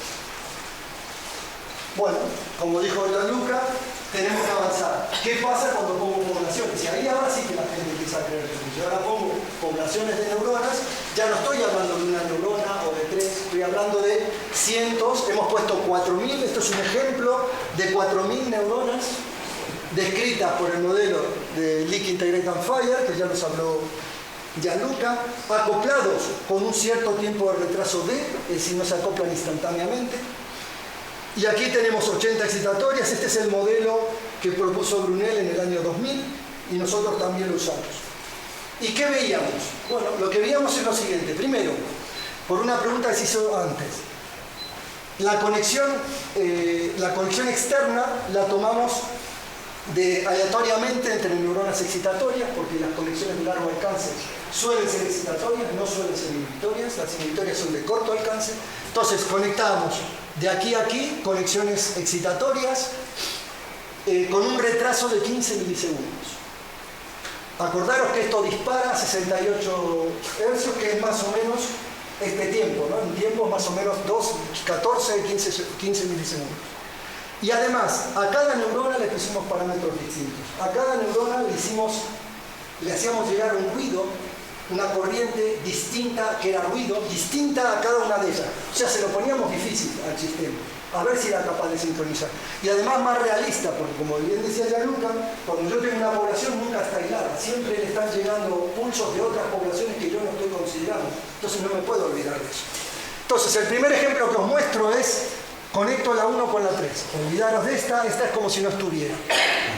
Bueno, como dijo Gianluca, tenemos que avanzar. ¿Qué pasa cuando pongo poblaciones? Y ahí ahora sí que la gente empieza a creer que yo ahora pongo poblaciones de neuronas, ya no estoy hablando de una neurona o de 3, estoy hablando de cientos. Hemos puesto 4.000, esto es un ejemplo de 4.000 neuronas descritas por el modelo de Leak Integrate and Fire, que ya nos habló Gianluca, acoplados con un cierto tiempo de retraso D, es decir, no se acoplan instantáneamente. Y aquí tenemos 80 excitatorias. Este es el modelo que propuso Brunel en el año 2000 y nosotros también lo usamos. ¿Y qué veíamos? Bueno, lo que veíamos es lo siguiente. Primero, por una pregunta que se hizo antes, la conexión externa la tomamos aleatoriamente entre neuronas excitatorias, porque las conexiones de largo alcance suelen ser excitatorias, no suelen ser inhibitorias. Las inhibitorias son de corto alcance. Entonces conectábamos de aquí a aquí conexiones excitatorias con un retraso de 15 milisegundos. Acordaros que esto dispara a 68 Hz, que es más o menos este tiempo, ¿no? En tiempos más o menos 14, 15 milisegundos. Y además, a cada neurona le pusimos parámetros distintos. A cada neurona le hacíamos llegar un ruido, una corriente distinta, que era ruido, distinta a cada una de ellas. O sea, se lo poníamos difícil al sistema, a ver si era capaz de sincronizar. Y además más realista, porque como bien decía Gianluca, cuando yo tengo una población nunca está aislada, siempre le están llegando pulsos de otras poblaciones que yo no estoy considerando. Entonces no me puedo olvidar de eso. Entonces, el primer ejemplo que os muestro es conecto la 1 con la 3. Olvidaros de esta es como si no estuviera.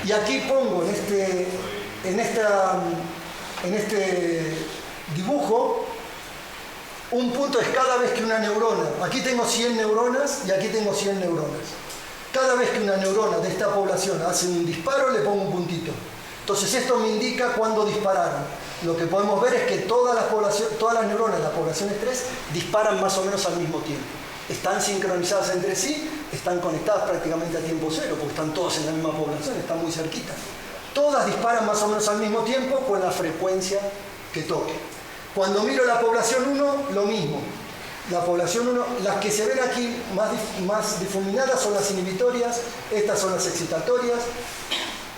Y aquí pongo en este dibujo, un punto es cada vez que una neurona, aquí tengo 100 neuronas y aquí tengo 100 neuronas. Cada vez que una neurona de esta población hace un disparo, le pongo un puntito. Entonces esto me indica cuándo dispararon. Lo que podemos ver es que todas las neuronas de la población estrés disparan más o menos al mismo tiempo. Están sincronizadas entre sí, están conectadas prácticamente a tiempo cero, porque están todas en la misma población, están muy cerquitas. Todas disparan más o menos al mismo tiempo con la frecuencia que toque. Cuando miro la población 1, lo mismo. La población 1, las que se ven aquí más difuminadas son las inhibitorias, estas son las excitatorias.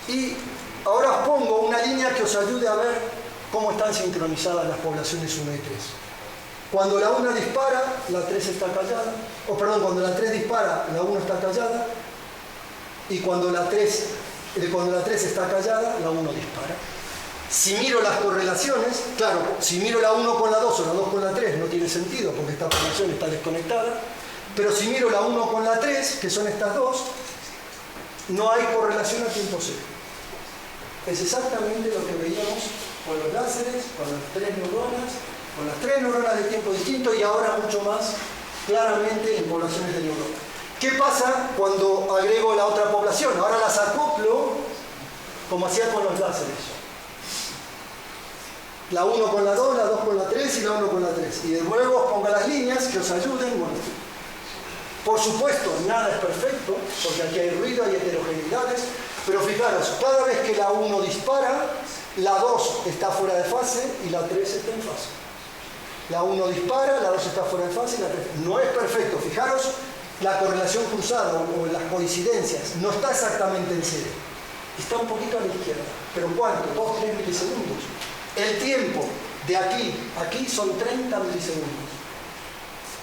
Y ahora os pongo una línea que os ayude a ver cómo están sincronizadas las poblaciones 1 y 3. Cuando la 1 dispara, la 3 está callada. Cuando la 3 dispara, la 1 está callada. Y cuando la 3 está callada, la 1 dispara. Si miro las correlaciones, claro, si miro la 1 con la 2 o la 2 con la 3 no tiene sentido porque esta población está desconectada, pero si miro la 1 con la 3, que son estas dos, no hay correlación a tiempo cero. Es exactamente lo que veíamos con los láseres, con las 3 neuronas de tiempo distinto y ahora mucho más claramente en poblaciones de neuronas. ¿Qué pasa cuando agrego la otra población? Ahora las acoplo como hacía con los láseres. La 1 con la 2, la 2 con la 3 y la 1 con la 3. Y de nuevo os pongo las líneas que os ayuden. Bueno, por supuesto, nada es perfecto, porque aquí hay ruido, hay heterogeneidades, pero fijaros, cada vez que la 1 dispara, la 2 está fuera de fase y la 3 está en fase. La 1 dispara, la 2 está fuera de fase y la 3. No es perfecto, fijaros, la correlación cruzada o las coincidencias no está exactamente en cero. Está un poquito a la izquierda. ¿Pero cuánto? 2-3 milisegundos. El tiempo de aquí a aquí son 30 milisegundos.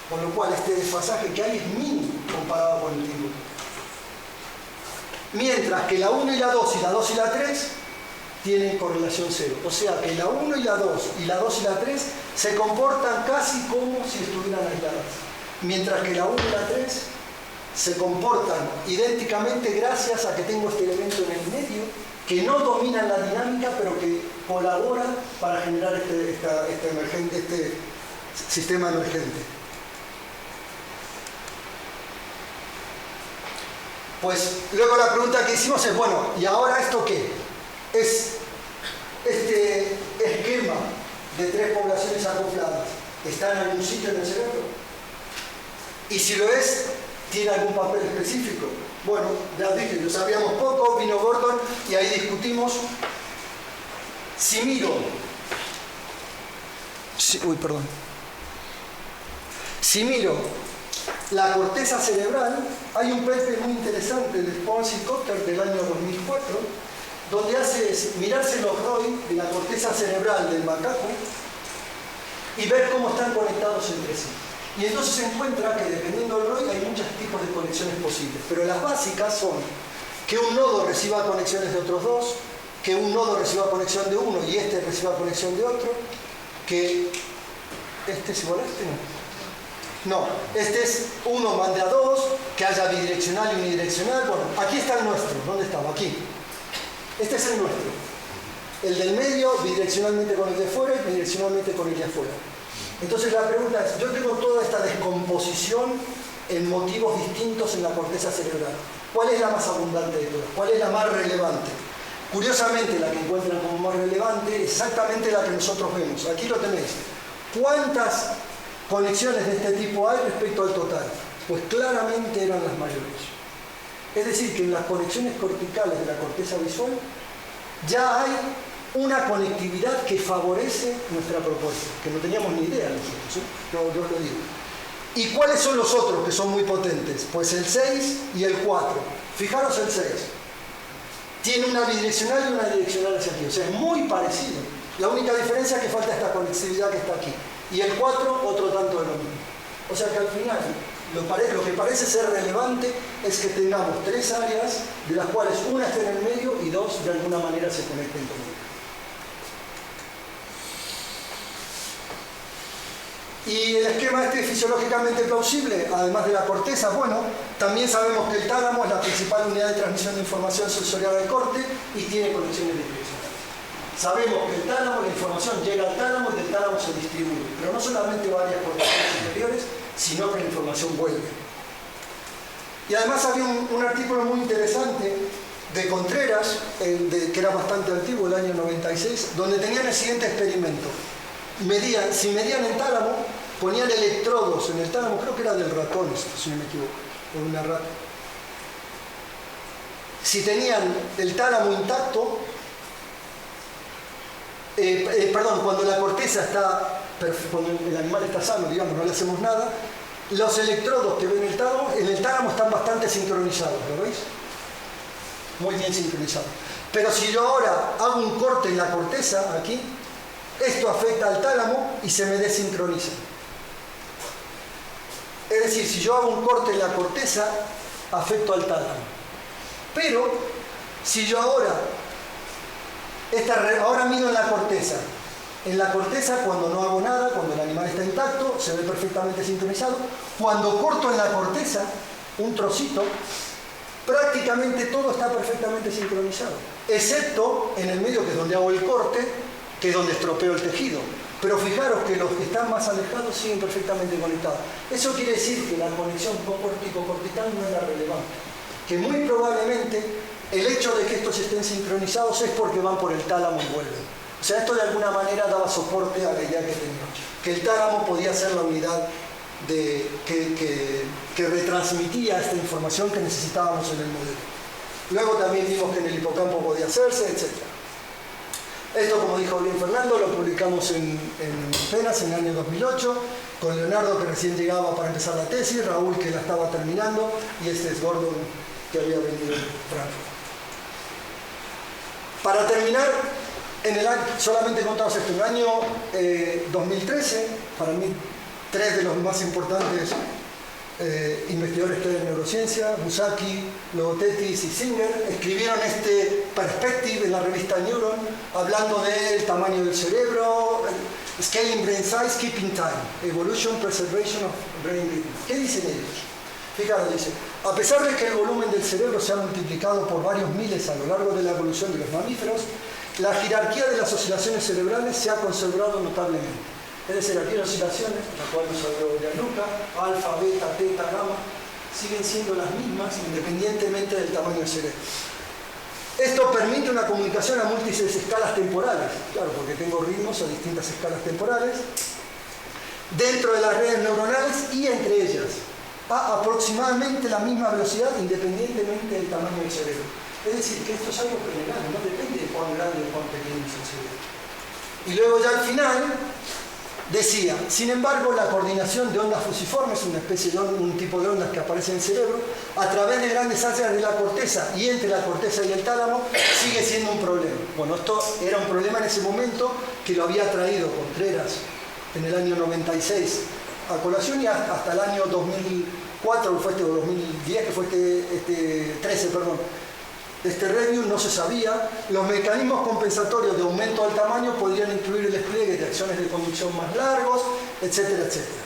Con lo cual este desfasaje que hay es mínimo comparado con el tiempo. Mientras que la 1 y la 2 y la 2 y la 3 tienen correlación cero. O sea que la 1 y la 2 y la 2 y la 3 se comportan casi como si estuvieran aisladas. Mientras que la 1 y la 3 se comportan idénticamente gracias a que tengo este elemento en el medio que no domina la dinámica, pero que colabora para generar este sistema emergente. Pues luego la pregunta que hicimos es, bueno, ¿y ahora esto qué? ¿Es este esquema de 3 poblaciones acopladas está en algún sitio en el cerebro? Y si lo es, ¿tiene algún papel específico? Bueno, ya os dije, lo sabíamos poco, vino Gordon y ahí discutimos. Si miro... Si miro la corteza cerebral, hay un paper muy interesante de Pons y Cotter del año 2004, donde hace mirarse los ROI de la corteza cerebral del macaco y ver cómo están conectados entre sí. Y entonces se encuentra que dependiendo del ROI hay muchos tipos de conexiones posibles, pero las básicas son que un nodo reciba conexiones de otros dos, que un nodo reciba conexión de uno y este reciba conexión de otro, que este es igual a este, no, este es uno mande a dos, que haya bidireccional y unidireccional. Bueno, aquí está el nuestro, ¿dónde estaba? Aquí. Este es el nuestro. El del medio bidireccionalmente con el de fuera y bidireccionalmente con el de afuera. Entonces la pregunta es, yo tengo toda esta descomposición en motivos distintos en la corteza cerebral. ¿Cuál es la más abundante de todas? ¿Cuál es la más relevante? Curiosamente, la que encuentran como más relevante es exactamente la que nosotros vemos. Aquí lo tenéis. ¿Cuántas conexiones de este tipo hay respecto al total? Pues claramente eran las mayores. Es decir, que en las conexiones corticales de la corteza visual ya hay una conectividad que favorece nuestra propuesta, que no teníamos ni idea nosotros, ¿eh? Yo lo digo. ¿Y cuáles son los otros que son muy potentes? Pues el 6 y el 4. Fijaros el 6. Tiene una bidireccional y una direccional hacia aquí, o sea, es muy parecido. La única diferencia es que falta esta conectividad que está aquí. Y el 4, otro tanto de lo mismo. O sea que al final, lo que parece ser relevante es que tengamos 3 áreas, de las cuales una esté en el medio y 2 de alguna manera se conecten con ella. Y el esquema este es fisiológicamente plausible, además de la corteza. Bueno, también sabemos que el tálamo es la principal unidad de transmisión de información sensorial al corte y tiene conexiones bidireccionales. Sabemos que el tálamo, la información llega al tálamo y del tálamo se distribuye, pero no solamente varias cortezas superiores, sino que la información vuelve. Y además había un artículo muy interesante de Contreras, que era bastante antiguo, el año 96, donde tenían el siguiente experimento. Si medían el tálamo, ponían electrodos en el tálamo, creo que era del ratón, si no me equivoco, o una rata. Si tenían el tálamo intacto, cuando la corteza está, cuando el animal está sano, digamos, no le hacemos nada, los electrodos que ven en el tálamo están bastante sincronizados, ¿lo veis? Muy bien sincronizados. Pero si yo ahora hago un corte en la corteza, aquí, esto afecta al tálamo y se me desincroniza. Es decir, si yo hago un corte en la corteza, afecto al tálamo. Pero, si yo ahora mido en la corteza, cuando no hago nada, cuando el animal está intacto, se ve perfectamente sincronizado. Cuando corto en la corteza, un trocito, prácticamente todo está perfectamente sincronizado. Excepto en el medio, que es donde hago el corte, que es donde estropeo el tejido. Pero fijaros que los que están más alejados siguen perfectamente conectados. Eso quiere decir que la conexión córtico-cortical no era relevante. Que muy probablemente el hecho de que estos estén sincronizados es porque van por el tálamo y vuelven. O sea, esto de alguna manera daba soporte a la idea que teníamos. Que el tálamo podía ser la unidad que retransmitía esta información que necesitábamos en el modelo. Luego también vimos que en el hipocampo podía hacerse, etc. Esto, como dijo bien Fernando, lo publicamos en Penas en el año 2008, con Leonardo, que recién llegaba para empezar la tesis, Raúl, que la estaba terminando, y este es Gordon, que había venido de Frankfurt. Para terminar, solamente contamos esto, en el año 2013, para mí, tres de los más importantes investigadores que hay en neurociencia, Busacki, Logothetis y Singer, escribieron este perspective en la revista Neuron, hablando del tamaño del cerebro, scaling brain size, keeping time, evolution, preservation of brain rhythm. ¿Qué dicen ellos? Fijaros, dice, a pesar de que el volumen del cerebro se ha multiplicado por varios miles a lo largo de la evolución de los mamíferos, la jerarquía de las oscilaciones cerebrales se ha conservado notablemente. Es decir, aquí las oscilaciones, la cual nos habló Gianluca, alfa, beta, teta, gamma, siguen siendo las mismas independientemente del tamaño del cerebro. Esto permite una comunicación a múltiples escalas temporales, claro, porque tengo ritmos a distintas escalas temporales, dentro de las redes neuronales y entre ellas, a aproximadamente la misma velocidad independientemente del tamaño del cerebro. Es decir, que esto es algo general, no depende de cuán grande o cuán pequeño es el cerebro. Y luego ya al final decía, sin embargo, la coordinación de ondas fusiformes, una especie de un tipo de ondas que aparece en el cerebro, a través de grandes áreas de la corteza y entre la corteza y el tálamo, sigue siendo un problema. Bueno, esto era un problema en ese momento que lo había traído Contreras en el año 96 a colación, y hasta el año 2004, o 2010, que fue este review, no se sabía. Los mecanismos compensatorios de aumento del tamaño podrían incluir el despliegue de acciones de conducción más largos, etcétera, etcétera.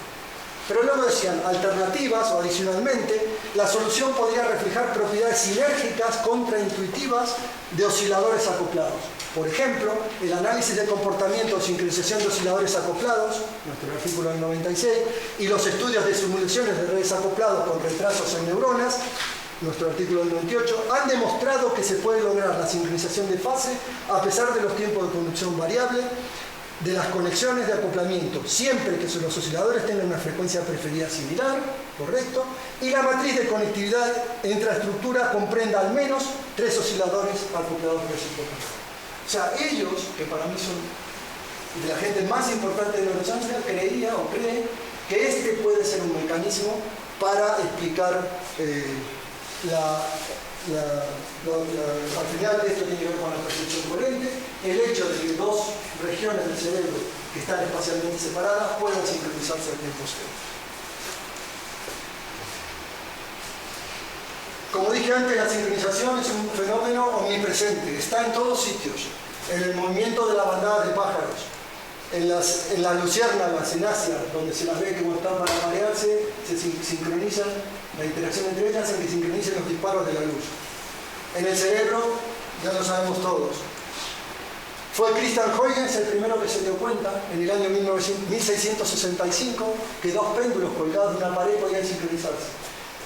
Pero luego decían, alternativas o adicionalmente, la solución podría reflejar propiedades sinérgicas contraintuitivas de osciladores acoplados. Por ejemplo, el análisis de comportamiento o sincronización de osciladores acoplados, nuestro artículo del 96, y los estudios de simulaciones de redes acoplados con retrasos en neuronas, nuestro artículo del 98, han demostrado que se puede lograr la sincronización de fase a pesar de los tiempos de conducción variable de las conexiones de acoplamiento, siempre que los osciladores tengan una frecuencia preferida similar, correcto, y la matriz de conectividad intraestructura comprenda al menos 3 osciladores acoplados recíprocamente. O sea, ellos, que para mí son de la gente más importante de neurociencia, creía o cree que este puede ser un mecanismo para explicar al final esto tiene que ver con la percepción coherente, el hecho de que dos regiones del cerebro que están espacialmente separadas puedan sincronizarse al tiempo cero. Como dije antes, la sincronización es un fenómeno omnipresente, está en todos sitios, en el movimiento de la bandada de pájaros, En las luciérnagas en Asia, donde se las ve que cuando están para marearse, se sincronizan, la interacción entre ellas hace que sincronicen los disparos de la luz. En el cerebro, ya lo sabemos todos. Fue Christian Huygens el primero que se dio cuenta, en el año 1665, que dos péndulos colgados de una pared podían sincronizarse.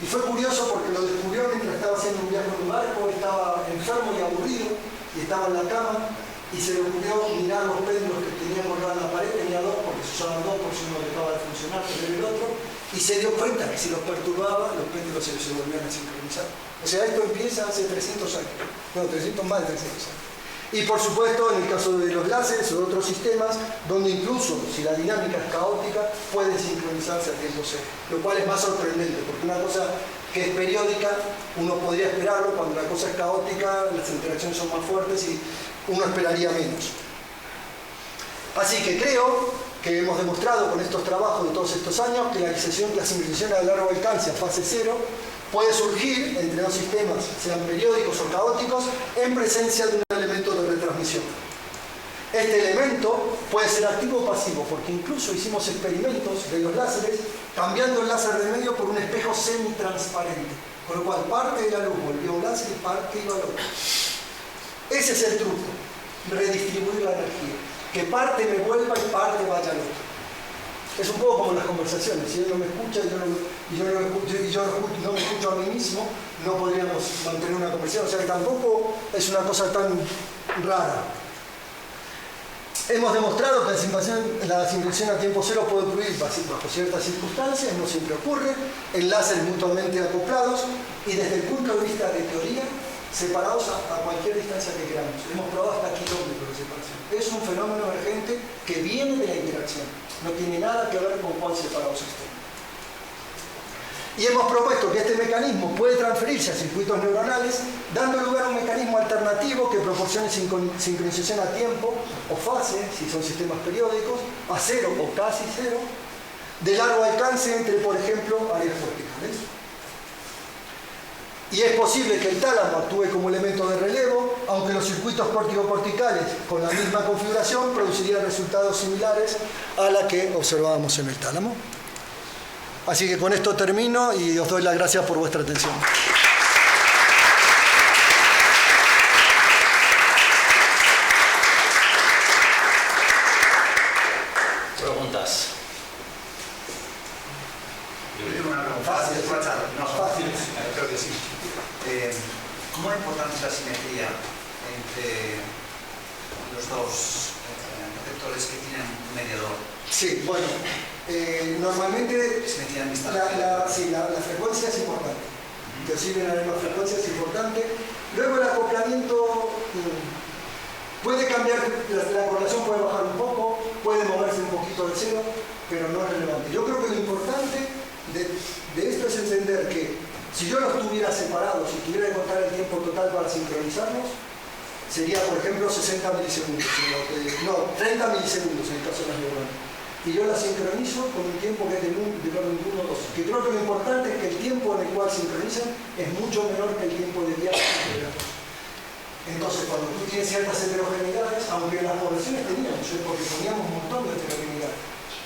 Y fue curioso porque lo descubrió mientras estaba haciendo un viaje en un barco, estaba enfermo y aburrido, y estaba en la cama, y se le ocurrió mirar los péndulos que tenía colgados en la pared. Tenía dos, porque se usaban dos por si uno dejaba de funcionar, pero el otro, y se dio cuenta que si los perturbaba, los péndulos se volvían a sincronizar. O sea, esto empieza hace 300 años, no, más de 300 años. Y por supuesto, en el caso de los láseres o de otros sistemas, donde incluso si la dinámica es caótica, pueden sincronizarse a tiempo cero, lo cual es más sorprendente, porque una cosa que es periódica, uno podría esperarlo; cuando la cosa es caótica, las interacciones son más fuertes y uno esperaría menos. Así que creo que hemos demostrado con estos trabajos de todos estos años que la sincronización a largo alcance a fase cero puede surgir entre dos sistemas, sean periódicos o caóticos, en presencia de un elemento de retransmisión. Este elemento puede ser activo o pasivo, porque incluso hicimos experimentos de los láseres cambiando el láser de medio por un espejo semitransparente, con lo cual parte de la luz volvió a un láser y parte iba al otro. Ese es el truco, redistribuir la energía, que parte me vuelva y parte vaya al otro. Es un poco como las conversaciones: si él no me escucha y yo no me escucho a mí mismo, no podríamos mantener una conversación. O sea que tampoco es una cosa tan rara. Hemos demostrado que la sincronización a tiempo cero puede ocurrir bajo ciertas circunstancias, no siempre ocurre, en láseres mutuamente acoplados y desde el punto de vista de teoría, separados a cualquier distancia que queramos. Hemos probado hasta kilómetros de separación. Es un fenómeno emergente que viene de la interacción. No tiene nada que ver con cuál separados estén. Y hemos propuesto que este mecanismo puede transferirse a circuitos neuronales, dando lugar a un mecanismo alternativo que proporcione sincronización a tiempo o fase, si son sistemas periódicos, a cero o casi cero, de largo alcance entre, por ejemplo, áreas corticales. Y es posible que el tálamo actúe como elemento de relevo, aunque los circuitos córtico-corticales con la misma configuración producirían resultados similares a la que observábamos en el tálamo. Así que con esto termino y os doy las gracias por vuestra atención.
Preguntas.
Yo tengo una pregunta.
Fácil.
No,
Fácil.
Creo que sí. ¿Cómo es importante la simetría entre los dos receptores que tienen un mediador?
Sí, bueno, normalmente
Simetría en vista.
la frecuencia es importante. Que oscilen a la misma frecuencia es importante. Luego el acoplamiento puede cambiar, la correlación puede bajar un poco, puede moverse un poquito de cero, pero no es relevante. Yo creo que lo importante de esto es entender que si yo los tuviera separados y tuviera que contar el tiempo total para sincronizarlos, sería, por ejemplo, 60 milisegundos, no, 30 milisegundos en el caso de las neuronas. Y yo las sincronizo con un tiempo que es del orden 1 o 2. Que creo que lo importante es que el tiempo en el cual sincronizan es mucho menor que el tiempo de viaje entre las dos. Entonces, cuando tú tienes ciertas heterogeneidades, aunque las poblaciones teníamos, porque poníamos un montón de heterogeneidad,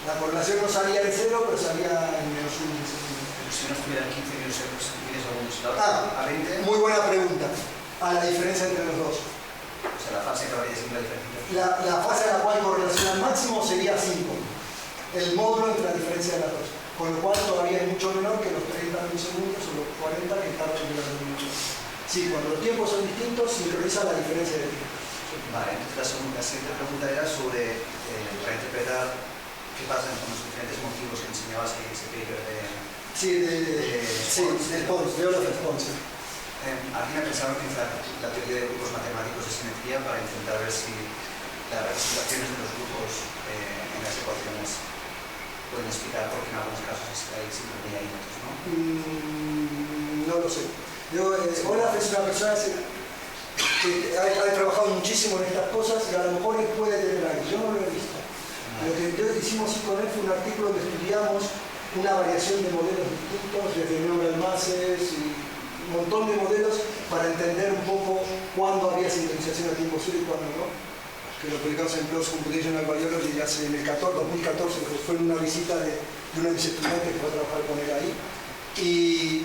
la correlación no salía de 0, pero salía en menos 1 milisegundo.
Si no estuvieran 15 milisegundos a 20.
Muy buena pregunta. A la diferencia entre los dos.
O sea, la fase que varía siempre la diferencia.
La fase a la cual correlación al máximo sería 5. El módulo entre la diferencia de las dos. Con lo cual todavía es mucho menor que los 30 milisegundos o los 40 que tardan en la reunión. Sí, cuando los tiempos son distintos, sincroniza la diferencia de tiempo.
Vale, entonces la siguiente pregunta era sobre para interpretar qué pasa con los diferentes motivos que enseñabas en ese paper de...
Sí, de Olaf Response.
Aquí me pensaba utilizar la teoría de grupos matemáticos de simetría para intentar ver si las representaciones de los grupos en las ecuaciones pueden explicar por qué en algunos casos hay simetría y en otros no.
No lo sé. Olaf es una persona que ha trabajado muchísimo en estas cosas y a lo mejor él puede tener algo. Yo no lo he visto. Lo que hicimos con él fue un artículo donde estudiamos una variación de modelos distintos, desde neural masses y un montón de modelos para entender un poco cuándo había sincronización a tiempo cero y cuándo no. que lo publicamos en PLOS Computational Biology ya en el 2014, pues fue en una visita de uno de mis estudiantes que fue a trabajar con él ahí.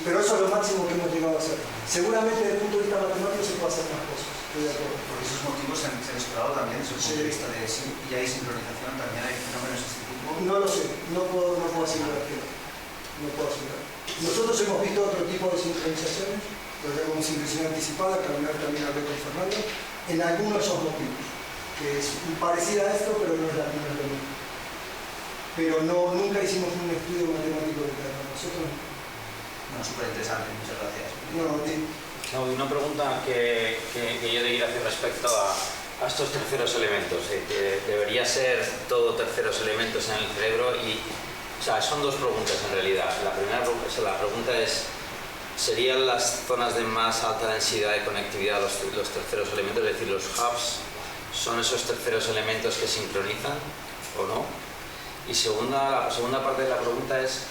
Pero eso es lo máximo que hemos llegado a hacer. Seguramente desde el punto de vista matemático se puede hacer más cosas, estoy de acuerdo.
Por esos motivos se han explorado también desde el punto de vista de si ya hay sincronización, también hay fenómenos de este tipo.
No lo sé, no puedo asegurar que no puedo asegurar. Nosotros hemos visto otro tipo de sincronizaciones, lo llamamos sincronización anticipada, que también hablé con Fernando, en algunos de esos motivos, que es parecida a esto, pero no es lo mismo. Pero nunca hicimos un estudio matemático de cada uno. Nosotros no.
No, súper interesante, muchas gracias.
No, una pregunta que yo te quiero hacer respecto a estos terceros elementos, que debería ser todo terceros elementos en el cerebro o sea, son dos preguntas en realidad. La primera pregunta es, ¿serían las zonas de más alta densidad de conectividad los terceros elementos? Es decir, los hubs son esos terceros elementos que sincronizan o no. Y la segunda parte de la pregunta es,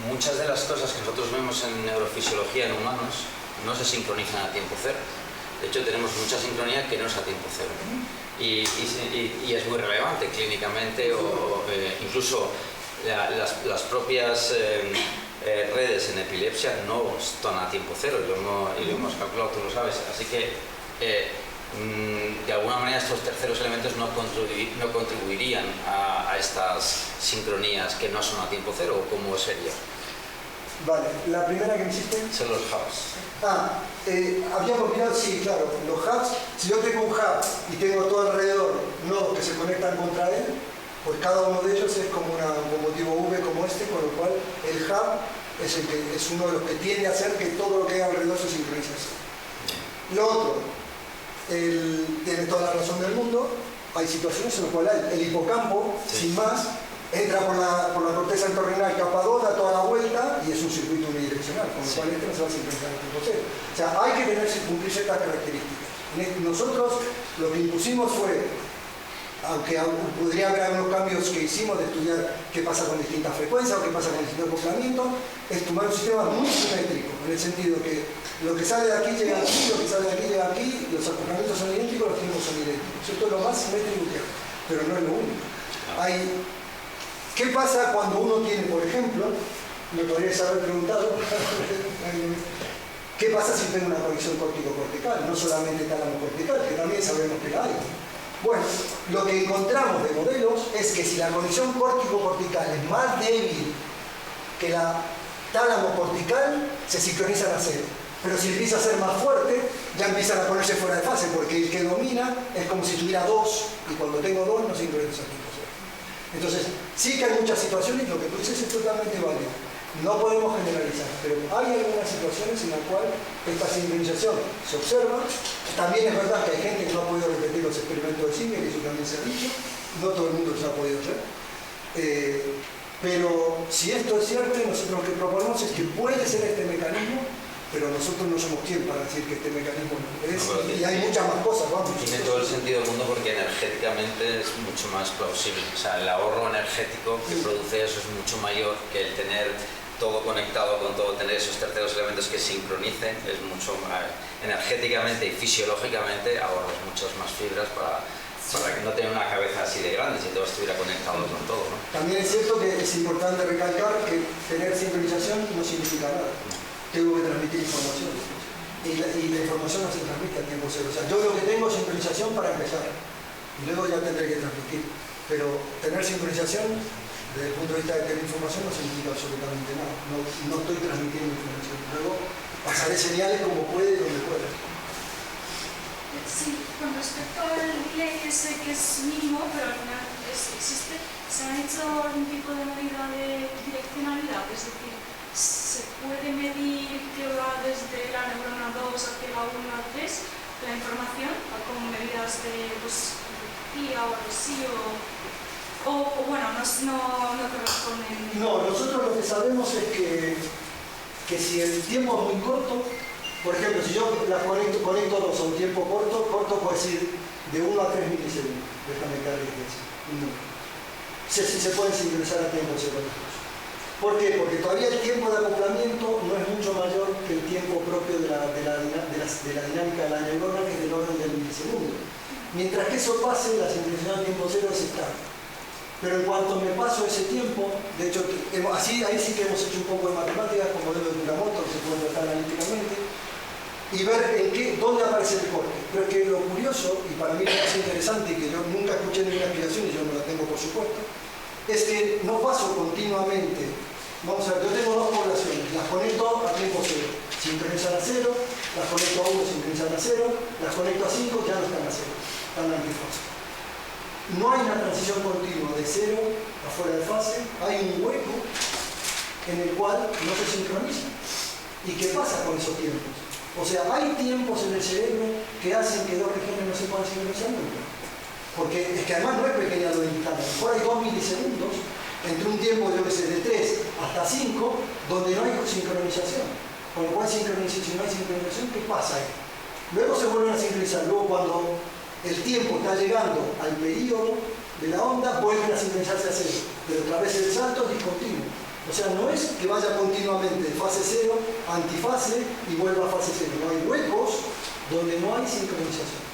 muchas de las cosas que nosotros vemos en neurofisiología en humanos no se sincronizan a tiempo cero. De hecho, tenemos mucha sincronía que no es a tiempo cero. Y es muy relevante clínicamente, o incluso las propias redes en epilepsia no están a tiempo cero, y lo hemos calculado, tú lo sabes. Así que, de alguna manera, estos terceros elementos no contribuirían a estas sincronías que no son a tiempo cero, ¿o cómo sería?
Vale, la primera que me hiciste...
Son los hubs.
Habíamos mirado, sí, claro, los hubs, si yo tengo un hub y tengo todo alrededor nodos que se conectan contra él, pues cada uno de ellos es como un motivo V como este, con lo cual el hub es uno de los que tiende a hacer que todo lo que hay alrededor se sincronice así. Lo otro, tiene toda la razón del mundo, hay situaciones en las cuales el hipocampo, sí, sin más, entra por la corteza entorrinal capa 2, da toda la vuelta y es un circuito unidireccional, con lo cual este no se va a sincronizar en tiempo cero. O sea, hay que cumplir ciertas características. Nosotros lo que impusimos fue, aunque podría haber algunos cambios que hicimos de estudiar qué pasa con distintas frecuencias o qué pasa con distintos acoplamientos, es tomar un sistema muy simétrico, en el sentido que lo que sale de aquí llega aquí, lo que sale de aquí llega aquí, los acoplamientos son idénticos, los tiempos son idénticos. Esto es lo más simétrico que hay, pero no es lo único. ¿Qué pasa cuando uno tiene, por ejemplo, me podrías haber preguntado, qué pasa si tengo una conexión córtico-cortical, no solamente tálamo-cortical, que también sabemos que la hay? Bueno, lo que encontramos de modelos es que si la conexión córtico-cortical es más débil que la tálamo-cortical, se sincronizan a cero. Pero si empieza a ser más fuerte, ya empiezan a ponerse fuera de fase, porque el que domina es como si tuviera dos, y cuando tengo dos no sincronizo a tiempo cero. Entonces, sí que hay muchas situaciones, lo que tú dices es totalmente válido. No podemos generalizar, pero hay algunas situaciones en las cuales esta sincronización se observa. También es verdad que hay gente que no ha podido repetir los experimentos de Singer, y eso también se ha dicho. No todo el mundo los ha podido hacer. Pero si esto es cierto, nosotros lo que proponemos es que puede ser este mecanismo, pero nosotros no somos quien para decir que este mecanismo es, y hay muchas más cosas, vamos.
Tiene todo el sentido del mundo porque energéticamente es mucho más plausible. O sea, el ahorro energético que produce eso es mucho mayor que el tener todo conectado con todo, tener esos terceros elementos que sincronicen, es mucho más, energéticamente y fisiológicamente ahorras muchas más fibras para que no tenga una cabeza así de grande, si todo estuviera conectado con todo, ¿no?
También es cierto que es importante recalcar que tener sincronización no significa nada. Tengo que transmitir información. Y la información no se transmite a tiempo cero. O sea, yo lo que tengo es sincronización para empezar. Y luego ya tendré que transmitir. Pero tener sincronización, desde el punto de vista de tener información, no significa absolutamente nada. No estoy transmitiendo información. Luego pasaré señales como puede y donde pueda.
Sí, con respecto al delay ese que es mínimo, pero al final existe, ¿se ha hecho algún tipo de medida de direccionalidad? Es decir, ¿se puede medir que va desde la neurona 2 hacia la 1 a 3 la información, o con medidas de energía o algo así, o bueno, no corresponden?
No, nosotros lo que sabemos es que si el tiempo es muy corto, por ejemplo, si yo las conecto dos a un tiempo corto puede ser de 1 a 3 milisegundos, déjame cargar eso. Se pueden sincronizar a tiempo cero. ¿Por qué? Porque todavía el tiempo de acoplamiento no es mucho mayor que el tiempo propio de la dinámica de la neurona, que es del orden del milisegundo. Mientras que eso pase, la sincronización a tiempo cero es estable. Pero en cuanto me paso ese tiempo, de hecho, ahí sí que hemos hecho un poco de matemáticas con modelos de Uramoto, que se pueden tratar analíticamente, y ver dónde aparece el corte. Pero que lo curioso, y para mí lo más interesante, y que yo nunca escuché ninguna explicación, y yo no la tengo por supuesto, es que no paso continuamente. Vamos a ver, yo tengo dos poblaciones, las conecto a tiempo cero, sincronizan a cero, las conecto a 1, sincronizan a cero, las conecto a 5, ya no están a cero, están en antifase. No hay una transición continua de cero a fuera de fase, hay un hueco en el cual no se sincronizan. ¿Y qué pasa con esos tiempos? O sea, hay tiempos en el cerebro que hacen que dos regiones no se puedan sincronizar nunca. Porque es que además no es pequeña la ventana, a lo mejor hay 2 milisegundos entre un tiempo, yo que sé, de 3 hasta 5, donde no hay sincronización. Con lo cual, si no hay sincronización, ¿qué pasa ahí? Luego se vuelven a sincronizar. Luego, cuando el tiempo está llegando al periodo de la onda, vuelven a sincronizarse a cero. Pero otra vez el salto es discontinuo. O sea, no es que vaya continuamente de fase cero a antifase y vuelva a fase cero. No hay huecos donde no hay sincronización.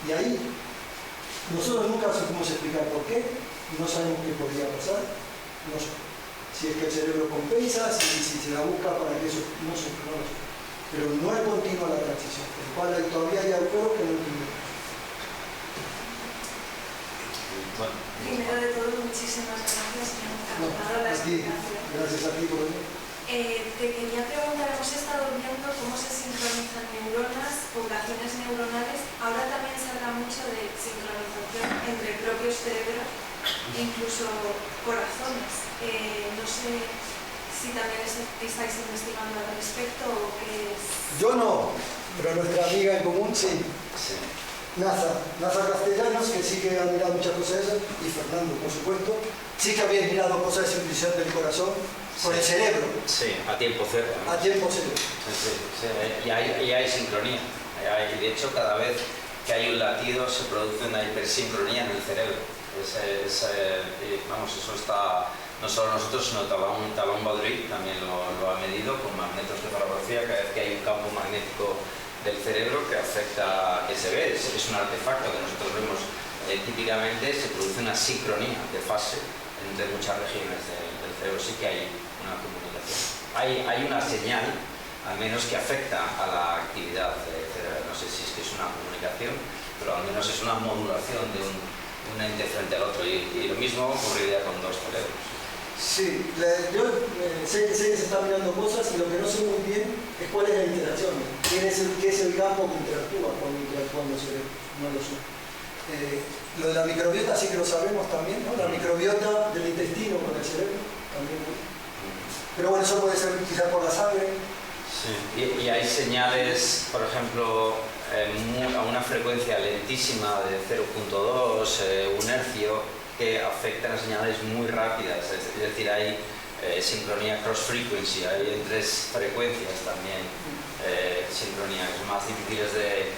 Y ahí, nosotros nunca supimos explicar por qué, no sabemos qué podría pasar, no sé. Si es que el cerebro compensa, si se la busca para que eso, no sé, no lo sé. Pero no es continua la transición, por lo cual todavía hay acuerdos que no entendemos.
Bueno.
Primero de todo, muchísimas gracias, me ha encantado la explicación.
Gracias a ti por venir.
Te quería preguntar, hemos estado viendo cómo se sincronizan neuronas, poblaciones neuronales. Ahora también se habla mucho de sincronización entre propios cerebros e incluso corazones. No sé si también estáis investigando al respecto o qué es.
Yo no, pero nuestra amiga en común sí.
Sí.
NASA Castellanos, que sí que ha mirado muchas cosas de esas, y Fernando, por supuesto, sí que habéis mirado cosas de sincronización del corazón con el cerebro.
Sí, a tiempo cero. ¿No?
A tiempo cero.
Sí. Y hay sincronía. De hecho, cada vez que hay un latido se produce una hipersincronía en el cerebro. Vamos, eso está, no solo nosotros, sino Talon Baudry también lo ha medido con magnetos de farmacología. Cada vez que hay un campo magnético del cerebro que afecta, que se ve, es un artefacto que nosotros vemos típicamente, se produce una sincronía de fase entre muchas regiones del cerebro. Sí que hay una comunicación. Hay una señal, al menos, que afecta a la actividad cerebral. No sé si es que es una comunicación, pero al menos es una modulación de un ente frente al otro. Y lo mismo ocurriría con dos cerebros.
Sí, yo sé que se están mirando cosas y lo que no sé muy bien es cuál es la interacción. ¿Qué es el campo que interactúa cuando interactúan los cerebros? No lo sé. Lo de la microbiota sí que lo sabemos también, ¿no? La microbiota del intestino con el cerebro también. Pero bueno, eso puede ser quizás por la sangre.
Sí. Y hay señales, por ejemplo, a una frecuencia lentísima de 0.2, un hercio, que afectan a señales muy rápidas, es decir, hay sincronía cross-frequency, hay en 3 frecuencias también sincronía, que son más difíciles de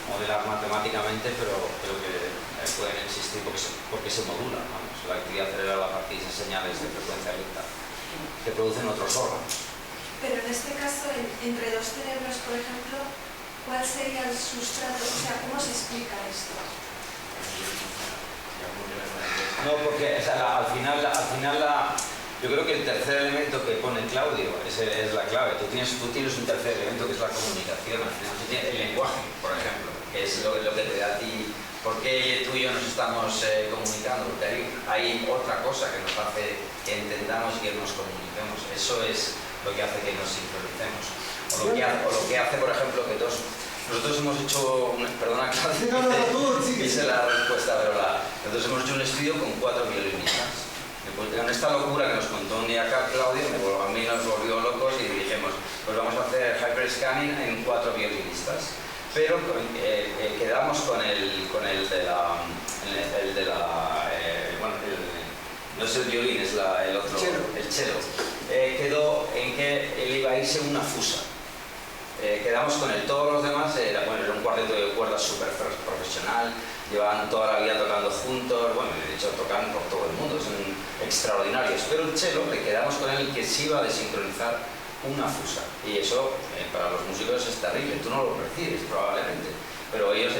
modelar matemáticamente, pero creo que pueden existir porque se modulan, vamos, la actividad cerebral a partir de esas señales de frecuencia lenta que producen otros órganos.
Pero en este caso, entre dos cerebros, por ejemplo, ¿cuál sería el sustrato? O sea, ¿cómo se explica esto?
No, porque al final yo creo que el tercer elemento que pone Claudio es la clave. Tú tienes un tercer elemento que es la comunicación. Al final el lenguaje, por ejemplo, que es lo que te da a ti. ¿Por qué tú y yo nos estamos comunicando? Porque hay otra cosa que nos hace que entendamos y que nos comuniquemos. Eso es lo que hace que nos sincronicemos. O lo que hace, por ejemplo, que nosotros hemos hecho, perdona Claudio, hice la respuesta, pero nosotros hemos hecho un estudio con 4 violinistas. Con esta locura que nos contó un día acá Claudio, a mí nos volvió locos y dijimos, pues vamos a hacer hyperscanning en 4 violinistas. Pero quedamos con el de la no es el violín, es el otro, el cello. Quedó en que él iba a irse una fusa. Quedamos con él. Todos los demás era un cuarteto de cuerdas súper profesional, llevaban toda la vida tocando juntos, bueno, de hecho tocan por todo el mundo, son extraordinarios, pero el cello le quedamos con él que se iba a desincronizar una fusa, y eso para los músicos es terrible, tú no lo percibes probablemente, pero ellos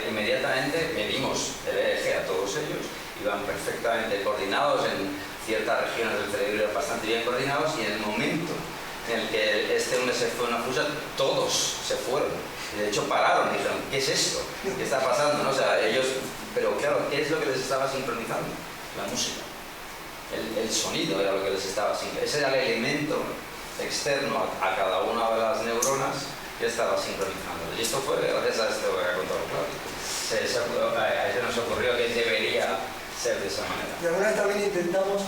inmediatamente medimos el EEG a todos ellos, iban perfectamente coordinados, en ciertas regiones del cerebro iban bastante bien coordinados, y en el momento en el que este hombre se fue a una fusa, todos se fueron. Y de hecho pararon y dijeron, ¿qué es esto? ¿Qué está pasando? ¿No? O sea, ellos, pero claro, ¿qué es lo que les estaba sincronizando? La música. El sonido era lo que les estaba sincronizando. Ese era el elemento externo a cada una de las neuronas que estaba sincronizando. Y esto fue gracias a esto que ha contado Claudio. A eso nos ocurrió que debería ser de esa manera.
Y alguna vez también intentamos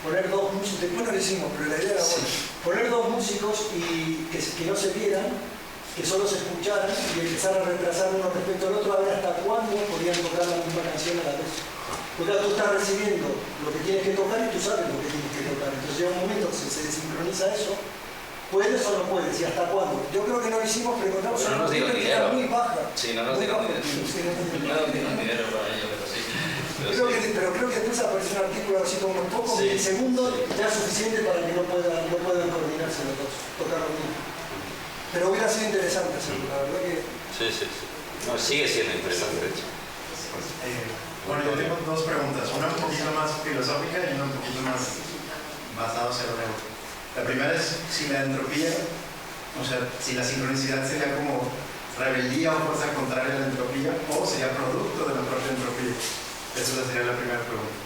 poner dos músicos, después no lo hicimos, pero la idea era buena. Poner dos músicos y que no se vieran, que solo se escucharan y empezar a retrasar uno respecto al otro, a ver hasta cuándo podían tocar la misma canción a la vez. Porque tú estás recibiendo lo que tienes que tocar y tú sabes lo que tienes que tocar. Entonces llega un momento que se desincroniza eso. ¿Puedes o no puedes? ¿Y hasta cuándo? Yo creo que no lo hicimos, pero encontramos
no nos
una
dieron
que era
dinero.
muy baja.
Sí, no nos dieron dinero. No nos dieron dinero para ello, pero sí.
Pero creo que después apareció un artículo así como un poco,
Sí,
milisegundos,
sí.
ya es suficiente para que no puedan coordinarse los dos, tocar lo mismo. Pero hubiera sido interesante hacerlo, la verdad que...
Sí. No, sigue siendo interesante, de hecho.
Bueno, yo tengo dos preguntas, una un poquito más filosófica y una un poquito más basados en lo nuevo. La primera es si la entropía, o sea, si la sincronicidad sería como rebeldía o fuerza contraria a la entropía, o sería producto de la propia entropía. Esa sería la primera pregunta.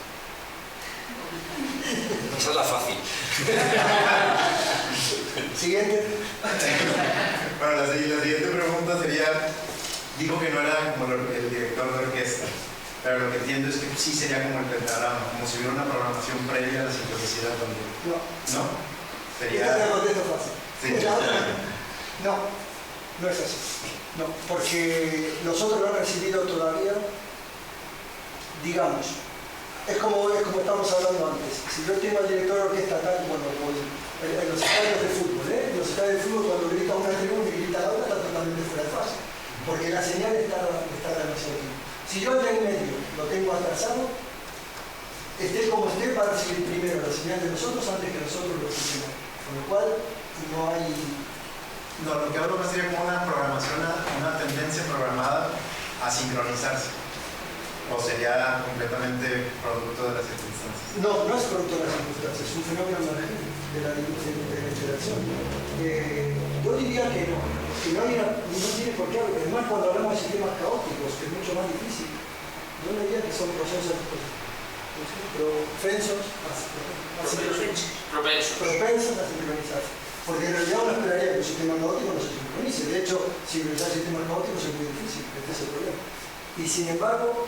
Esa es la fácil.
Siguiente.
Bueno, la siguiente pregunta sería, digo que no era como el director de orquesta, pero lo que entiendo es que sí sería como el pentagrama, como si hubiera una programación previa a la sincronicidad también.
No.
¿No?
Esta te la contesto fácil.
Sí.
No es así. No, porque nosotros no hemos recibido todavía, digamos, es como estamos hablando antes. Si yo tengo al director de orquesta tal, bueno, pues, en los estadios de fútbol, en los estadios de fútbol cuando grita una tribuna y grita la otra está totalmente fuera de fase, porque la señal está demasiado tiempo. Si yo allá en medio lo tengo atrasado, esté como esté, va a recibir primero la señal de nosotros antes que nosotros lo escuchemos. Con lo cual, no hay...
No, lo que hablo más sería como una programación, una tendencia programada a sincronizarse. ¿O sería completamente producto de las circunstancias?
No, no es producto de las circunstancias, es un fenómeno emergente de la interacción. Yo diría que no tiene por qué haber. Además, cuando hablamos de sistemas caóticos, que es mucho más difícil, yo no diría que son procesos propensos a sincronizarse. Porque en realidad uno esperaría que un sistema caótico no se sincronice. De hecho, sincronizar sistemas caóticos es muy difícil, este es el problema. Y sin embargo,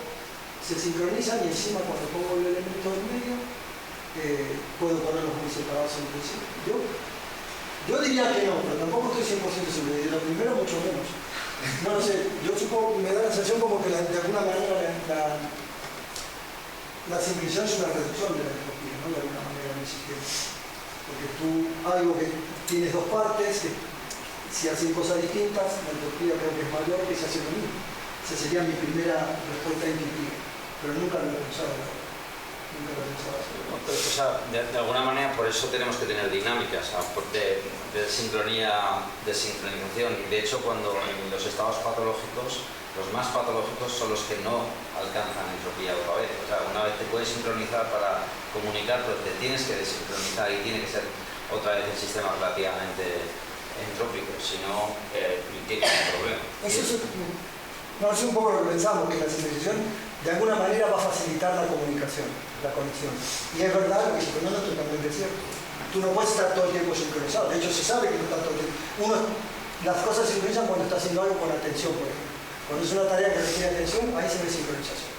se sincronizan y encima cuando pongo el elemento en medio, puedo ponerlos muy separados en principio. Yo diría que no, pero tampoco estoy 100% seguro. De lo primero, mucho menos. No lo sé, yo supongo, me da la sensación como que de alguna manera la sincronización es una reducción de la entropía, ¿no? De alguna manera en el sistema. Porque tú, algo que tienes dos partes, que si hacen cosas distintas, la entropía creo que es mayor que si hacen lo mismo. Esa sería mi primera respuesta intuitiva, pero nunca lo he pensado.
O sea, de alguna manera por eso tenemos que tener dinámicas de sincronía, de sincronización. Y de hecho, cuando en los estados patológicos, los más patológicos son los que no alcanzan entropía otra vez. O sea, una vez te puedes sincronizar para comunicar, pero te tienes que desincronizar y tiene que ser otra vez el sistema relativamente entrópico, si no, tienes un problema.
No, es un poco lo que pensamos, que la sincronización de alguna manera va a facilitar la comunicación, la conexión. Y es verdad lo que se conoce, totalmente cierto. Tú no puedes estar todo el tiempo sincronizado. De hecho, se sabe que no está todo el tiempo. Las cosas se sincronizan cuando está haciendo algo con atención, por ejemplo. Cuando es una tarea que requiere atención, ahí se ve sincronización.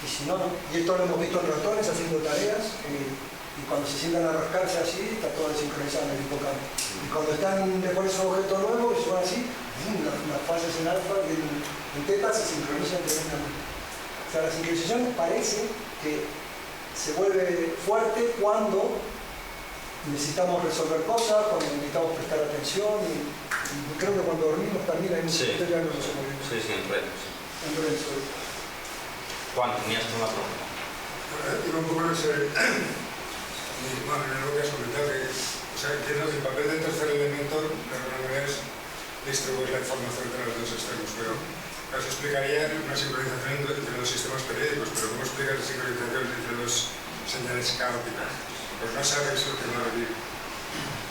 Y si no, no. Y esto lo hemos visto en ratones haciendo tareas, y cuando se sientan a rascarse así, está todo desincronizado en el hipocampo. Y cuando están después de un objeto nuevo, que suena así, las fases en alfa y en teta se sincronizan tremendamente. O sea, la sincronización parece que se vuelve fuerte cuando necesitamos resolver cosas, cuando necesitamos prestar atención, y creo que cuando dormimos también hay mucha historia que nos ocurre.
Sí, en redes. Juan, tenías una pregunta.
Iba un poco en ese... Bueno, en lo que has comentado, que entiendo que el papel del tercer elemento de alguna manera es distribuir la información entre los dos extremos, pero Eso explicaría una sincronización entre los sistemas periódicos, pero ¿cómo explicas la sincronización entre dos señales caóticas? Pues no sabes lo que va a venir.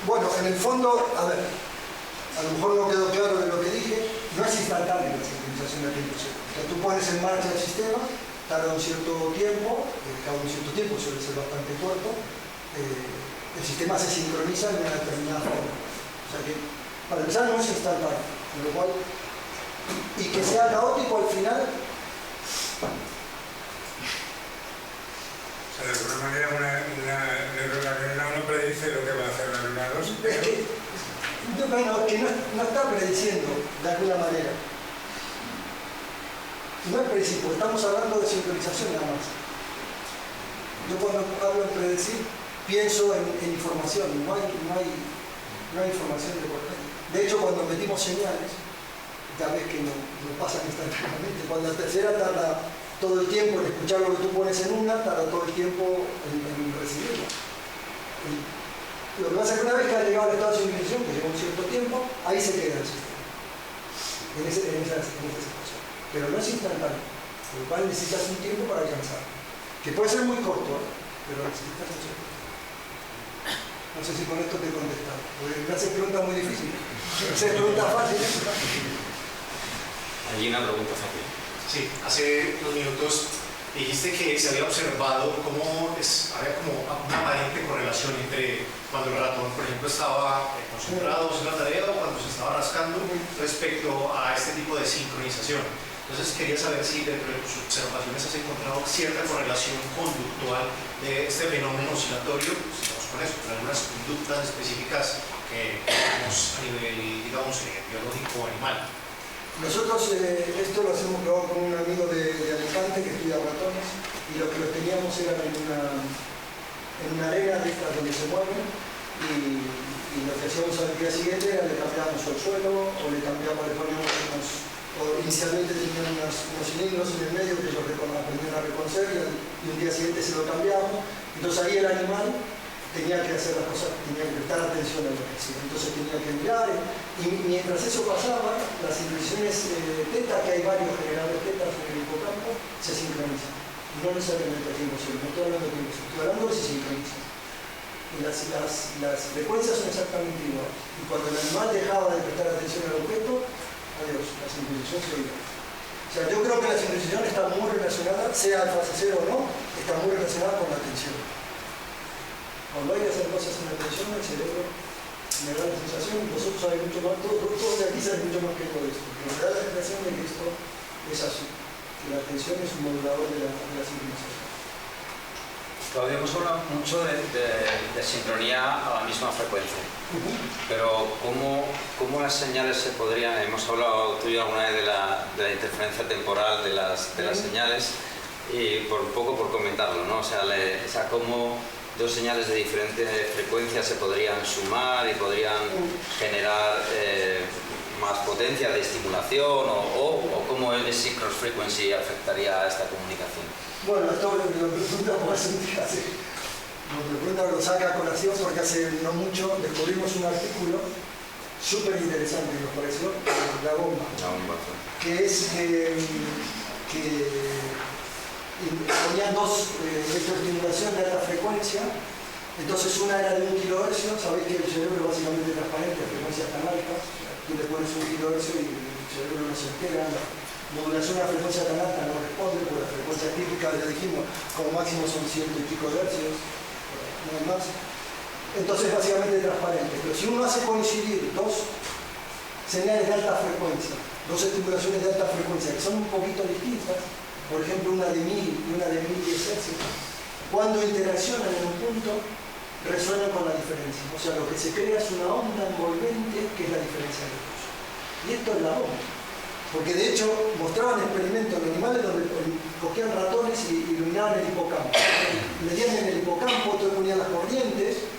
Bueno, en el fondo, a ver, a lo mejor no quedó claro de lo que dije, no es instantánea la sincronización al 100%. O sea, tú pones en marcha el sistema, tarda un cierto tiempo, cada un cierto tiempo suele ser bastante corto, el sistema se sincroniza de una determinada forma. O sea que, para empezar, no es instantáneo, con lo cual, y que sea caótico al final.
O sea, de alguna manera una neurona 1 predice lo que va a hacer la neurona 2.
Es que, bueno, que no está prediciendo de alguna manera. No es predecir, porque estamos hablando de sincronización nada más. Yo cuando hablo de predecir, pienso en información, no hay información de por medio. De hecho, cuando metimos señales, ya ves que no pasan instantáneamente. Cuando la tercera tarda todo el tiempo en escuchar lo que tú pones en una, tarda todo el tiempo en recibirla. Lo que pasa es que una vez que ha llegado al estado de sincronización, que lleva un cierto tiempo, ahí se queda el sistema. En esa situación. Pero no es instantáneo, por lo cual necesitas un tiempo para alcanzar. Que puede ser muy corto, pero necesitas un tiempo. No sé si con esto te he contestado, porque me hacen preguntas muy difíciles. Me hacen preguntas fáciles.
Hay una pregunta fácil.
Sí, hace unos minutos dijiste que se había observado cómo había como una aparente correlación entre cuando el ratón, por ejemplo, estaba concentrado en la tarea o cuando se estaba rascando respecto a este tipo de sincronización. Entonces quería saber si dentro de tus observaciones has encontrado cierta correlación conductual de este fenómeno oscilatorio, sigamos con eso, con algunas conductas específicas que tenemos a nivel, digamos, biológico o animal.
Nosotros esto lo hacemos con un amigo de Alicante que estudia ratones y lo que los teníamos era en una arena de estas donde se mueven y lo que hacíamos al día siguiente era le cambiábamos el suelo o le poníamos inicialmente tenían unos cilindros en el medio que ellos aprendieron a reconocer y un día siguiente se lo cambiamos. Entonces ahí el animal tenía que hacer las cosas, tenía que prestar atención a lo que hacía. Entonces tenía que mirar y mientras eso pasaba, las sincronizaciones teta, que hay varios generadores tetas en el hipocampo, se sincronizan. No necesariamente a tiempo cero, no estoy hablando de tiempo cero, estoy hablando de si se sincronizan. Y las frecuencias son exactamente iguales. Y cuando el animal dejaba de prestar atención al objeto, adiós, la sincronización se iba. O sea, yo creo que la sincronización está muy relacionada, sea en fase cero o no, está muy relacionada con la atención. Cuando hay que hacer cosas en atención, el cerebro me da la sensación, vosotros sabéis mucho más, todos de aquí saben mucho más que todo esto, pero me da la sensación de que esto es así, que la atención es un modulador de la sincronización.
Claudio, hemos hablado mucho de sincronía a la misma frecuencia, pero ¿cómo las señales se podrían, hemos hablado tú y yo alguna vez de la interferencia temporal de las señales, y un poco por comentarlo, ¿no? O sea, cómo dos señales de diferente frecuencia se podrían sumar y podrían generar más potencia de estimulación o cómo el synchronous frequency afectaría a esta comunicación.
Bueno, esto lo pregunta por un día hace. Lo pregunta, lo saca a colación porque hace no mucho descubrimos un artículo súper interesante que nos pareció, la bomba. Que es que ponían dos electroestimulación de alta frecuencia. Entonces una era de 1 kHz, sabéis que el cerebro es básicamente transparente a frecuencias tan altas, tú le pones 1 kHz y el cerebro no se entera, la modulación a frecuencia tan alta no responde, porque la frecuencia típica, ya dijimos, como máximo son 100 y pico hercios, no hay más. Entonces básicamente transparente, pero si uno hace coincidir dos señales de alta frecuencia, dos estimulaciones de alta frecuencia que son un poquito distintas, por ejemplo una de 1000 y una de 1010 hercios, cuando interaccionan en un punto, resuenan con la diferencia. O sea, lo que se crea es una onda envolvente que es la diferencia de los dos. Y esto es la onda. Porque de hecho mostraban experimentos en animales donde cogían ratones y iluminaban el hipocampo. Medían en el hipocampo, entonces ponían las corrientes